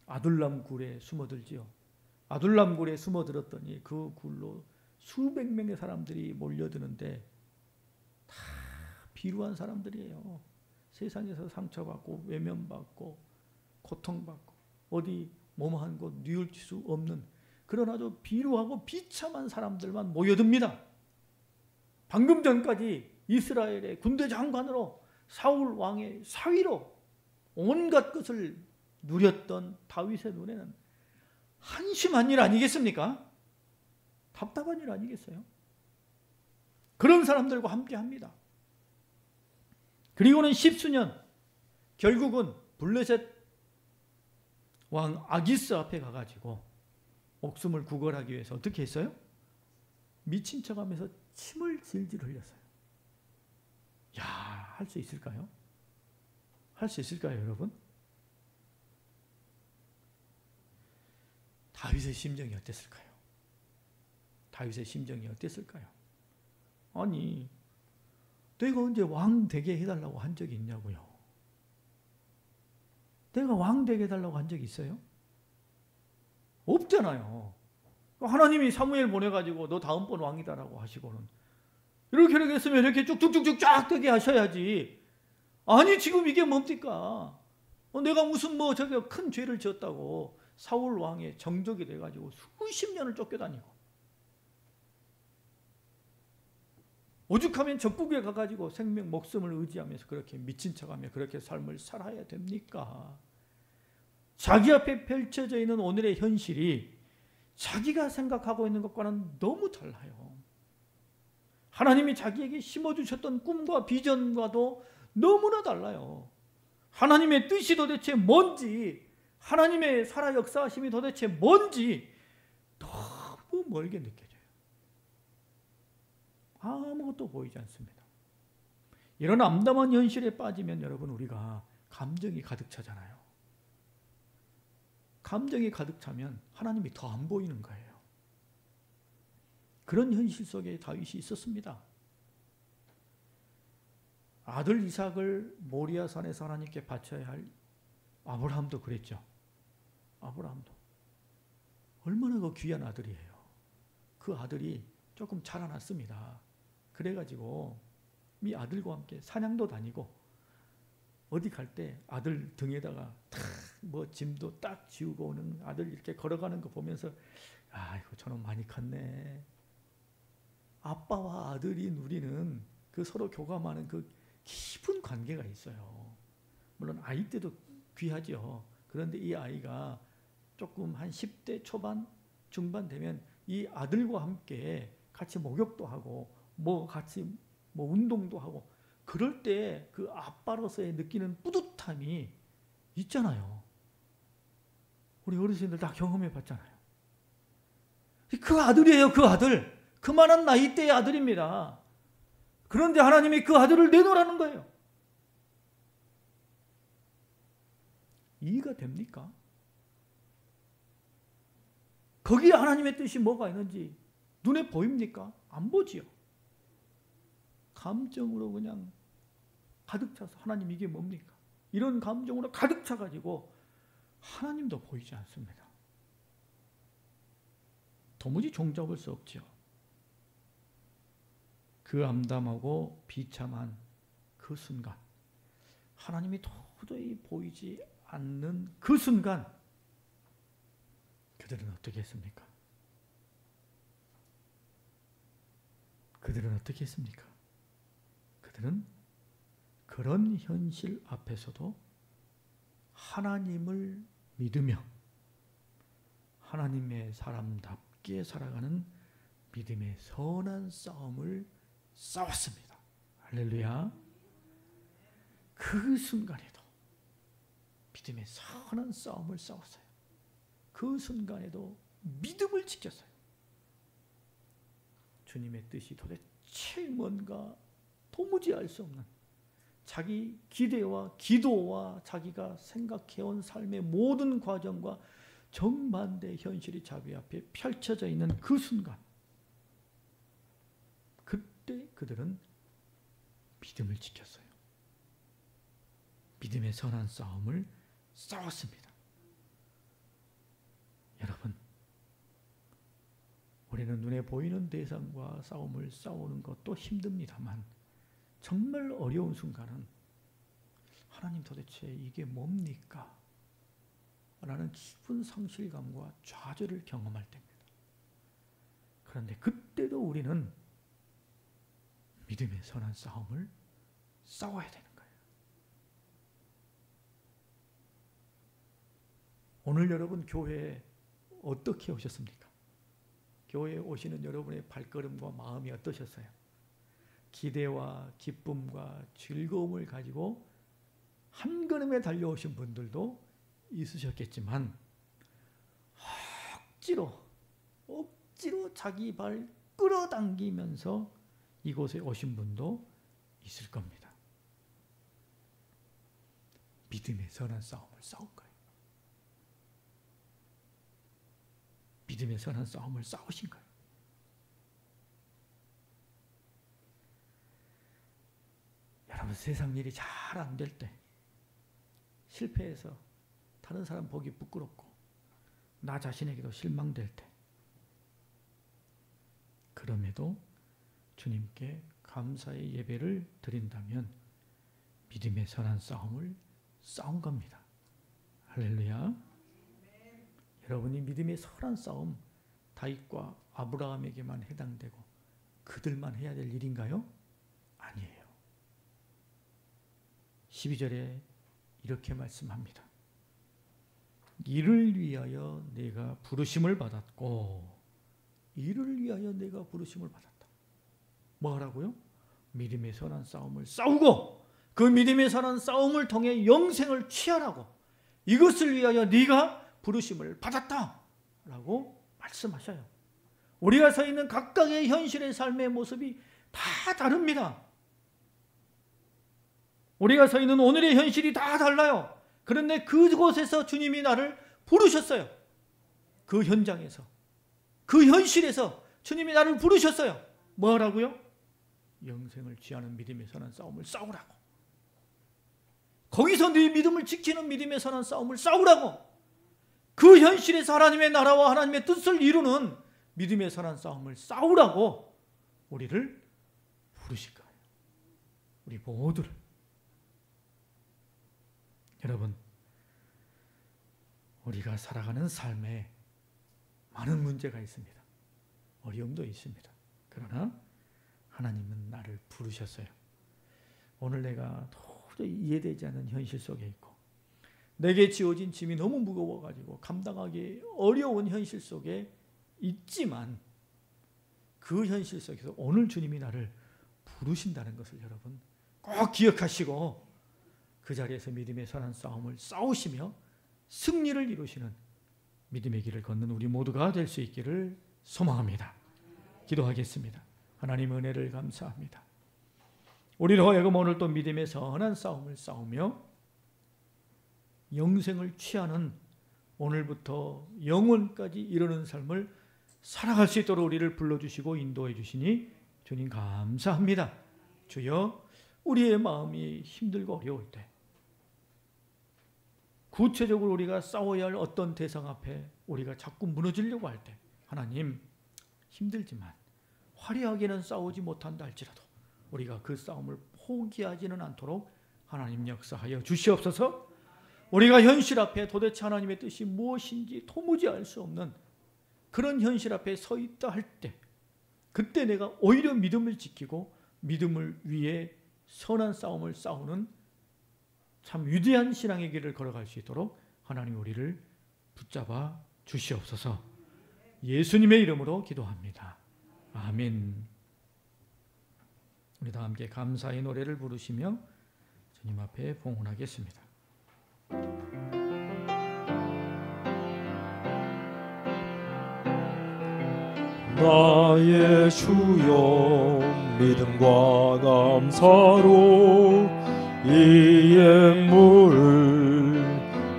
아둘람 굴에 숨어들지요. 아둘람 굴에 숨어들었더니 그 굴로 수백 명의 사람들이 몰려드는데 다 비루한 사람들이에요. 세상에서 상처받고 외면받고 고통받고 어디 몸 한 곳 뉘울 수 없는 그런 아주 비루하고 비참한 사람들만 모여듭니다. 방금 전까지 이스라엘의 군대 장관으로 사울 왕의 사위로 온갖 것을 누렸던 다윗의 눈에는 한심한 일 아니겠습니까? 답답한 일 아니겠어요? 그런 사람들과 함께합니다. 그리고는 십수년 결국은 블레셋 왕 아기스 앞에 가가지고 목숨을 구걸하기 위해서 어떻게 했어요? 미친 척하면서 침을 질질 흘렸어요. 야, 할 수 있을까요? 할 수 있을까요, 여러분? 다윗의 심정이 어땠을까요? 다윗의 심정이 어땠을까요? 아니, 내가 언제 왕 되게 해달라고 한 적이 있냐고요. 내가 왕 되게 해달라고 한 적이 있어요? 없잖아요. 하나님이 사무엘 보내가지고 너 다음번 왕이다라고 하시고는 이렇게 했으면 이렇게 쭉쭉쭉쭉 쫙 되게 하셔야지. 아니, 지금 이게 뭡니까? 내가 무슨 저기 큰 죄를 지었다고 사울 왕의 정적이 돼가지고 수십 년을 쫓겨다니고, 오죽하면 적국에 가가지고 생명 목숨을 의지하면서 그렇게 미친 척하며 그렇게 삶을 살아야 됩니까? 자기 앞에 펼쳐져 있는 오늘의 현실이 자기가 생각하고 있는 것과는 너무 달라요. 하나님이 자기에게 심어주셨던 꿈과 비전과도 너무나 달라요. 하나님의 뜻이 도대체 뭔지, 하나님의 살아 역사하심이 도대체 뭔지 너무 멀게 느껴져요. 아무것도 보이지 않습니다. 이런 암담한 현실에 빠지면 여러분, 우리가 감정이 가득 차잖아요. 감정이 가득 차면 하나님이 더 안 보이는 거예요. 그런 현실 속에 다윗이 있었습니다. 아들 이삭을 모리아산에서 하나님께 바쳐야 할 아브라함도 그랬죠. 아브라함도 얼마나 그 귀한 아들이에요. 그 아들이 조금 자라났습니다. 그래가지고 이 아들과 함께 사냥도 다니고 어디 갈 때 아들 등에다가 탁 짐도 딱 지우고 오는 아들 이렇게 걸어가는 거 보면서 아이고 저놈 많이 컸네. 아빠와 아들이 누리는 그 서로 교감하는 그 깊은 관계가 있어요. 물론 아이 때도 귀하죠. 그런데 이 아이가 조금 한 10대 초반 중반 되면 이 아들과 함께 같이 목욕도 하고 같이 운동도 하고 그럴 때 그 아빠로서의 느끼는 뿌듯함이 있잖아요. 우리 어르신들 다 경험해 봤잖아요. 그 아들이에요. 그 아들. 그만한 나이대의 아들입니다. 그런데 하나님이 그 아들을 내놓으라는 거예요. 이해가 됩니까? 거기에 하나님의 뜻이 뭐가 있는지 눈에 보입니까? 안 보지요. 감정으로 그냥 가득 차서 하나님 이게 뭡니까? 이런 감정으로 가득 차가지고 하나님도 보이지 않습니다. 도무지 종잡을 수 없죠. 그 암담하고 비참한 그 순간, 하나님이 도저히 보이지 않는 그 순간, 그들은 어떻게 했습니까? 그들은 어떻게 했습니까? 그들은 그런 현실 앞에서도 하나님을 믿으며 하나님의 사람답게 살아가는 믿음의 선한 싸움을 싸웠습니다. 할렐루야. 그 순간에도 믿음의 선한 싸움을 싸웠어요. 그 순간에도 믿음을 지켰어요. 주님의 뜻이 도대체 뭔가 도무지 알 수 없는 자기 기대와 기도와 자기가 생각해온 삶의 모든 과정과 정반대의 현실이 자기 앞에 펼쳐져 있는 그 순간, 그때 그들은 믿음을 지켰어요. 믿음의 선한 싸움을 싸웠습니다. 여러분, 우리는 눈에 보이는 대상과 싸움을 싸우는 것도 힘듭니다만 정말 어려운 순간은 하나님 도대체 이게 뭡니까? 라는 깊은 상실감과 좌절을 경험할 때입니다. 그런데 그때도 우리는 믿음의 선한 싸움을 싸워야 되는 거예요. 오늘 여러분 교회에 어떻게 오셨습니까? 교회에 오시는 여러분의 발걸음과 마음이 어떠셨어요? 기대와 기쁨과 즐거움을 가지고 한 걸음에 달려오신 분들도 있으셨겠지만 억지로 자기 발 끌어당기면서 이곳에 오신 분도 있을 겁니다. 믿음의 선한 싸움을 싸운 거예요. 믿음의 선한 싸움을 싸우신 거예요. 여러분, 세상 일이 잘 안 될 때, 실패해서 다른 사람 보기 부끄럽고 나 자신에게도 실망될 때, 그럼에도 주님께 감사의 예배를 드린다면 믿음의 선한 싸움을 싸운 겁니다. 할렐루야. 여러분이 믿음의 선한 싸움, 다윗과 아브라함에게만 해당되고 그들만 해야 될 일인가요? 아니에요. 12절에 이렇게 말씀합니다. 이를 위하여 내가 부르심을 받았고, 이를 위하여 내가 부르심을 받았다. 뭐 하라고요? 믿음의 선한 싸움을 싸우고 그 믿음의 선한 싸움을 통해 영생을 취하라고, 이것을 위하여 네가 부르심을 받았다 라고 말씀하셔요. 우리가 서 있는 각각의 현실의 삶의 모습이 다 다릅니다. 우리가 서 있는 오늘의 현실이 다 달라요. 그런데 그곳에서 주님이 나를 부르셨어요. 그 현장에서, 그 현실에서 주님이 나를 부르셨어요. 뭐라고요? 영생을 취하는 믿음의 선한 싸움을 싸우라고. 거기서 네 믿음을 지키는 믿음의 선한 싸움을 싸우라고. 그 현실에서 하나님의 나라와 하나님의 뜻을 이루는 믿음의 선한 싸움을 싸우라고 우리를 부르실 거예요. 우리 모두를. 여러분, 우리가 살아가는 삶에 많은 문제가 있습니다. 어려움도 있습니다. 그러나 하나님은 나를 부르셨어요. 오늘 내가 도저히 이해되지 않는 현실 속에 있고 내게 지어진 짐이 너무 무거워가지고 감당하기 어려운 현실 속에 있지만, 그 현실 속에서 오늘 주님이 나를 부르신다는 것을 여러분 꼭 기억하시고 그 자리에서 믿음의 선한 싸움을 싸우시며 승리를 이루시는 믿음의 길을 걷는 우리 모두가 될 수 있기를 소망합니다. 기도하겠습니다. 하나님 은혜를 감사합니다. 우리로 하여금 오늘 또 믿음의 선한 싸움을 싸우며 영생을 취하는, 오늘부터 영원까지 이르는 삶을 살아갈 수 있도록 우리를 불러주시고 인도해 주시니 주님 감사합니다. 주여, 우리의 마음이 힘들고 어려울 때, 구체적으로 우리가 싸워야 할 어떤 대상 앞에 우리가 자꾸 무너지려고 할 때, 하나님, 힘들지만 화려하게는 싸우지 못한다 할지라도 우리가 그 싸움을 포기하지는 않도록 하나님 역사하여 주시옵소서. 우리가 현실 앞에 도대체 하나님의 뜻이 무엇인지 도무지 알 수 없는 그런 현실 앞에 서 있다 할 때, 그때 내가 오히려 믿음을 지키고 믿음을 위해 선한 싸움을 싸우는 참 위대한 신앙의 길을 걸어갈 수 있도록 하나님 우리를 붙잡아 주시옵소서. 예수님의 이름으로 기도합니다. 아멘. 우리 다 함께 감사의 노래를 부르시며 주님 앞에 봉헌하겠습니다. 나의 주여, 믿음과 감사로 이 예물을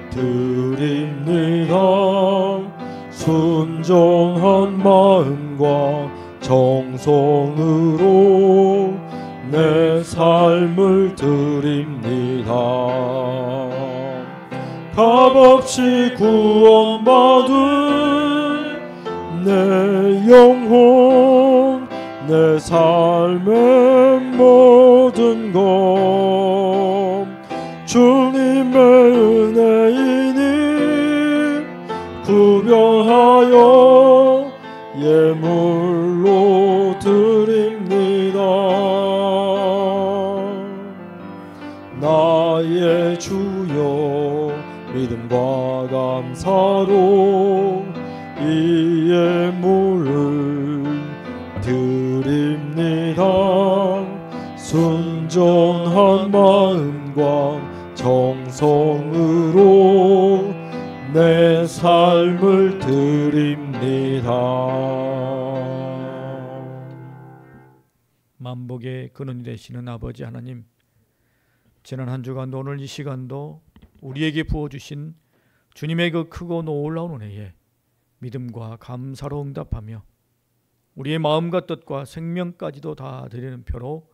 드립니다. 순종한 마음과 정성으로 내 삶을 드립니다. 값없이 구원받은 내 영혼, 내 삶의 모든 것 주님의 은혜이니 구별하여 예물로 드립니다. 나의 주여, 믿음과 감사로 이 예물을 드립니다. 순전한 마음과 정성으로 내 삶을 드립니다. 만복의 근원이 되시는 아버지 하나님, 지난 한 주간도 오늘 이 시간도 우리에게 부어주신 주님의 그 크고 놀라운 은혜에 믿음과 감사로 응답하며 우리의 마음과 뜻과 생명까지도 다 드리는 표로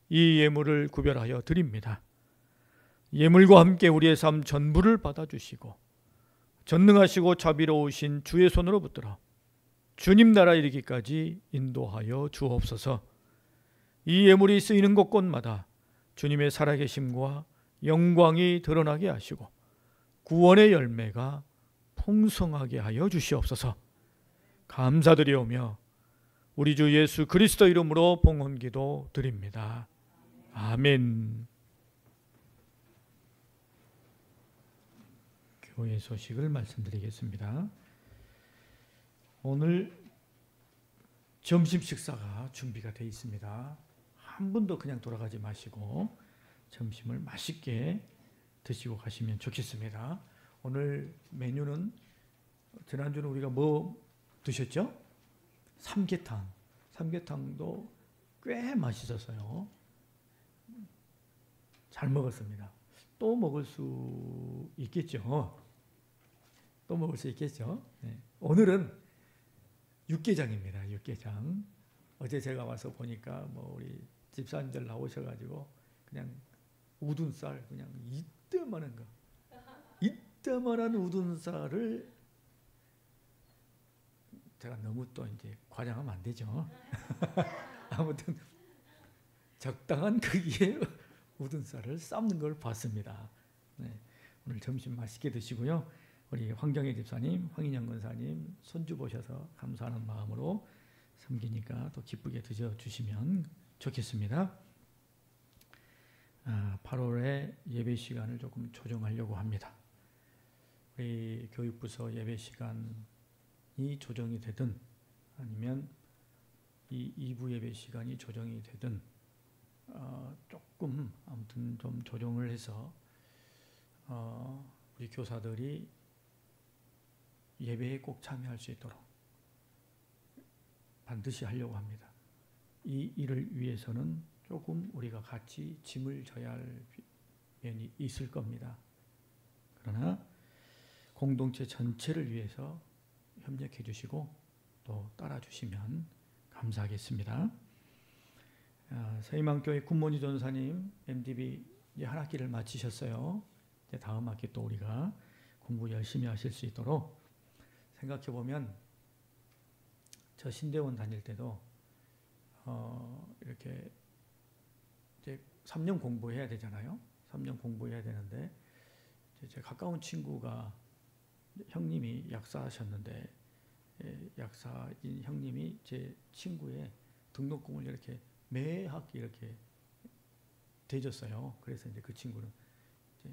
이 예물을 구별하여 드립니다. 예물과 함께 우리의 삶 전부를 받아주시고 전능하시고 자비로우신 주의 손으로 붙들어 주님 나라 이르기까지 인도하여 주옵소서. 이 예물이 쓰이는 곳곳마다 주님의 살아계심과 영광이 드러나게 하시고 구원의 열매가 풍성하게 하여 주시옵소서. 감사드리오며 우리 주 예수 그리스도 이름으로 봉헌기도 드립니다. 아멘. 교회 소식을 말씀드리겠습니다. 오늘 점심 식사가 준비가 되어 있습니다. 한 분도 그냥 돌아가지 마시고 점심을 맛있게 드시고 가시면 좋겠습니다. 오늘 메뉴는 지난주는 우리가 뭐 드셨죠? 삼계탕. 삼계탕도 꽤 맛있었어요. 잘 먹었습니다. 또 먹을 수 있겠죠? 또 먹을 수 있겠죠? 네. 오늘은 육개장입니다. 육개장. 어제 제가 와서 보니까 뭐 우리 집사님들 나오셔가지고 그냥 우둔살 그냥 이때만한 거, 이때만한 우둔살을 제가 너무 또 이제 과장하면 안 되죠. 아무튼 적당한 크기의 우둔살을 삶는 걸 봤습니다. 네. 오늘 점심 맛있게 드시고요. 우리 황경혜 집사님, 황인영 권사님 손주 보셔서 감사하는 마음으로 섬기니까 또 기쁘게 드셔주시면 좋겠습니다. 8월에 예배 시간을 조금 조정하려고 합니다. 우리 교육부서 예배 시간이 조정이 되든 아니면 이 2부 예배 시간이 조정이 되든 조금 아무튼 좀 조정을 해서 우리 교사들이 예배에 꼭 참여할 수 있도록 반드시 하려고 합니다. 이 일을 위해서는 조금 우리가 같이 짐을 져야 할 면이 있을 겁니다. 그러나 공동체 전체를 위해서 협력해 주시고 또 따라 주시면 감사하겠습니다. 서희망교회 굿모니 전사님 MDB 이제 한 학기를 마치셨어요. 이제 다음 학기 또 우리가 공부 열심히 하실 수 있도록 생각해 보면 저 신대원 다닐 때도 이렇게 이제 3년 공부해야 되잖아요. 3년 공부해야 되는데 제 가까운 친구가 형님이 약사하셨는데 약사인 형님이 제 친구의 등록금을 이렇게 매 학기 이렇게 대줬어요. 그래서 이제 그 친구는 이제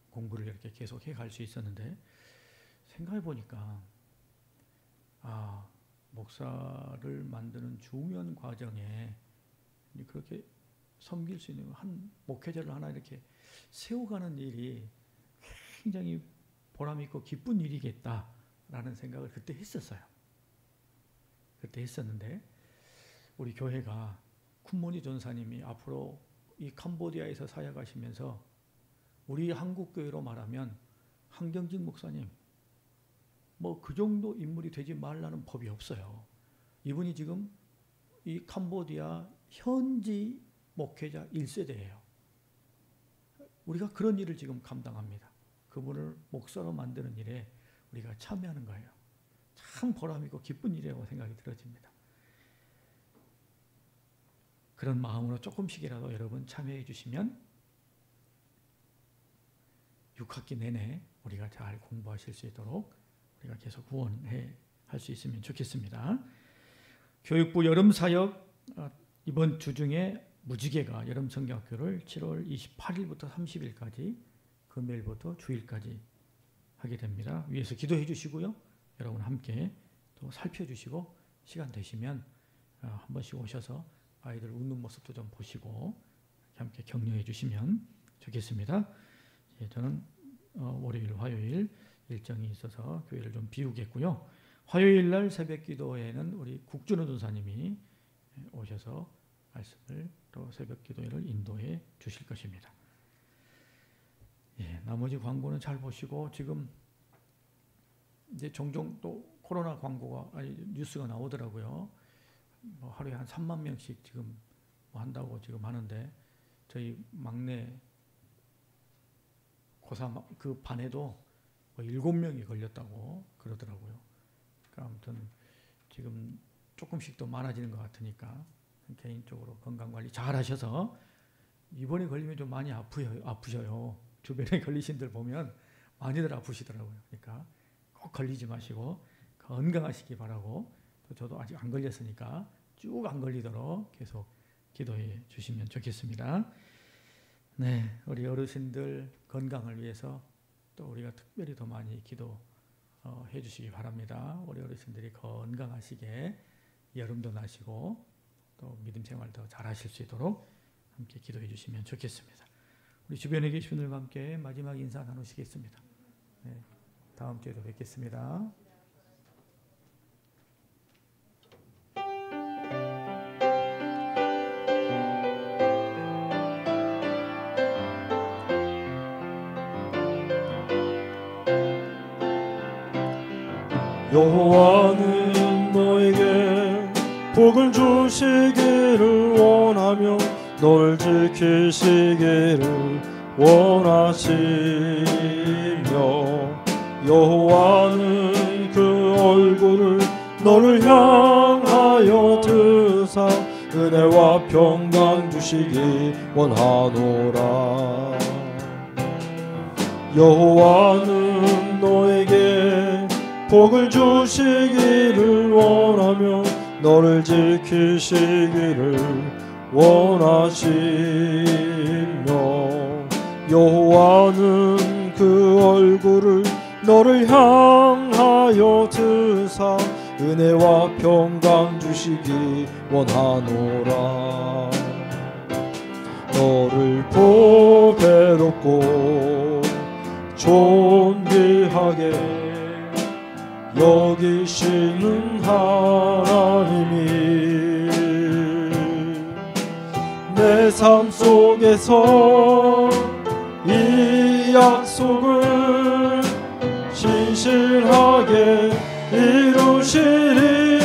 공부를 이렇게 계속 해 갈 수 있었는데 생각해 보니까 목사를 만드는 중요한 과정에 그렇게 섬길 수 있는 한 목회자를 하나 이렇게 세워가는 일이 굉장히 보람 있고 기쁜 일이겠다라는 생각을 그때 했었어요. 그때 했었는데 우리 교회가 쿤모니 전사님이 앞으로 이 캄보디아에서 사역하시면서 우리 한국 교회로 말하면 한경직 목사님 뭐 그 정도 인물이 되지 말라는 법이 없어요. 이분이 지금 이 캄보디아 현지 목회자 1세대예요. 우리가 그런 일을 지금 감당합니다. 그분을 목사로 만드는 일에 우리가 참여하는 거예요. 참 보람있고 기쁜 일이라고 생각이 들어집니다. 그런 마음으로 조금씩이라도 여러분 참여해 주시면 6학기 내내 우리가 잘 공부하실 수 있도록 우리가 계속 후원해 할 수 있으면 좋겠습니다. 교육부 여름사역 이번 주 중에 무지개가 여름성경학교를 7월 28일부터 30일까지 금요일부터 주일까지 하게 됩니다. 위에서 기도해 주시고요. 여러분 함께 또 살펴주시고 시간 되시면 한 번씩 오셔서 아이들 웃는 모습도 좀 보시고 함께 격려해 주시면 좋겠습니다. 저는 월요일, 화요일 일정이 있어서 교회를 좀 비우겠고요. 화요일 날 새벽 기도회에는 우리 국준호 전사님이 오셔서 말씀을 또 새벽 기도회를 인도해 주실 것입니다. 나머지 광고는 잘 보시고 지금 이제 종종 또 코로나 광고가 뉴스가 나오더라고요. 뭐 하루에 한 3만 명씩 지금 뭐 한다고 지금 하는데 저희 막내 고3 그 반에도 뭐 7명이 걸렸다고 그러더라고요. 그러니까 아무튼 지금 조금씩 더 많아지는 것 같으니까 개인적으로 건강관리 잘 하셔서 이번에 걸리면 좀 많이 아프셔요. 주변에 걸리신 들 보면 많이들 아프시더라고요. 그러니까 꼭 걸리지 마시고 건강하시기 바라고, 또 저도 아직 안 걸렸으니까 쭉 안 걸리도록 계속 기도해 주시면 좋겠습니다. 네, 우리 어르신들 건강을 위해서 또 우리가 특별히 더 많이 기도해 주시기 바랍니다. 우리 어르신들이 건강하시게 여름도 나시고 또 믿음 생활 더 잘하실 수 있도록 함께 기도해 주시면 좋겠습니다. 우리 주변에 계신 분들과 함께 마지막 인사 나누시겠습니다. 네, 다음 주에도 뵙겠습니다. 여호와는 너에게 복을 주시기를 원하며 너를 지키시기를 원하시며, 여호와는 그 얼굴을 너를 향하여 드사 은혜와 평강 주시기 원하노라. 여호와는 너에게 복을 주시기를 원하며 너를 지키시기를 원하시며, 여호와는 그 얼굴을 너를 향하여 드사 은혜와 평강 주시기 원하노라. 너를 보배롭고 존귀하게 여기시는 하나님이 내 삶 속에서 이 약속을 신실하게 이루시리.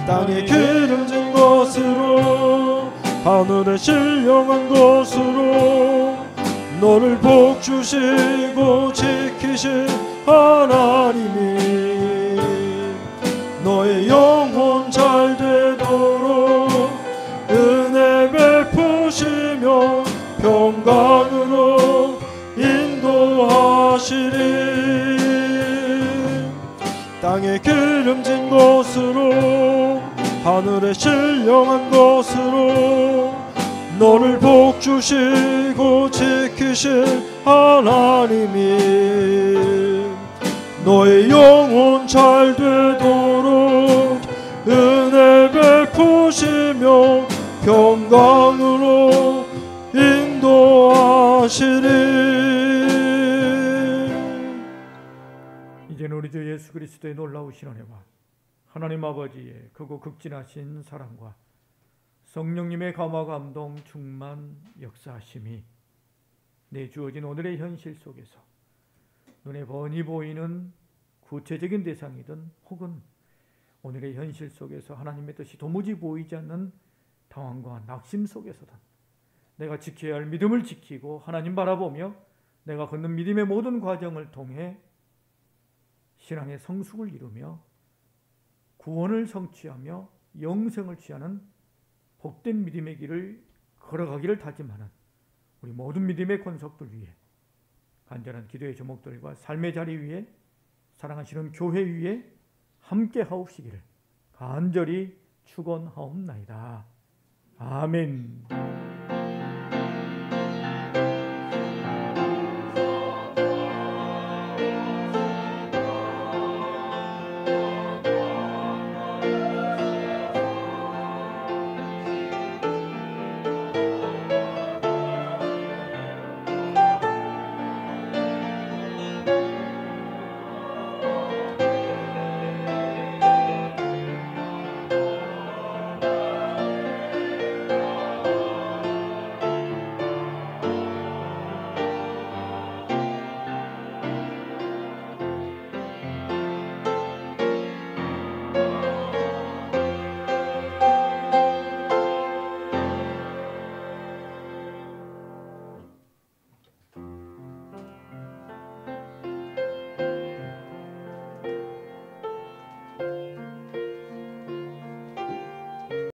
땅에 기름진 것으로 하늘에 신령한 것으로 너를 복주시고 지키실 하나님이 너의 영혼 잘 되도록 은혜 베푸시며 평강으로 인도하시리. 땅에 기름진 것으로 하늘에 신령한 것으로 너를 복주시고 지키실 하나님이 너의 영혼 잘 되도록 은혜 베푸시며 평강으로 인도하시리. 이제는 우리 주 예수 그리스도의 놀라우신 은혜와 하나님 아버지의 크고 극진하신 사랑과 성령님의 감화 감동 충만 역사하심이 내 주어진 오늘의 현실 속에서 눈에 훤히 보이는 구체적인 대상이든 혹은 오늘의 현실 속에서 하나님의 뜻이 도무지 보이지 않는 당황과 낙심 속에서든 내가 지켜야 할 믿음을 지키고 하나님 바라보며 내가 걷는 믿음의 모든 과정을 통해 신앙의 성숙을 이루며 구원을 성취하며 영생을 취하는 복된 믿음의 길을 걸어가기를 다짐하는 우리 모든 믿음의 권속들 위해 간절한 기도의 제목들과 삶의 자리 위에 사랑하시는 교회 위에 함께 하옵시기를 간절히 축원하옵나이다. 아멘.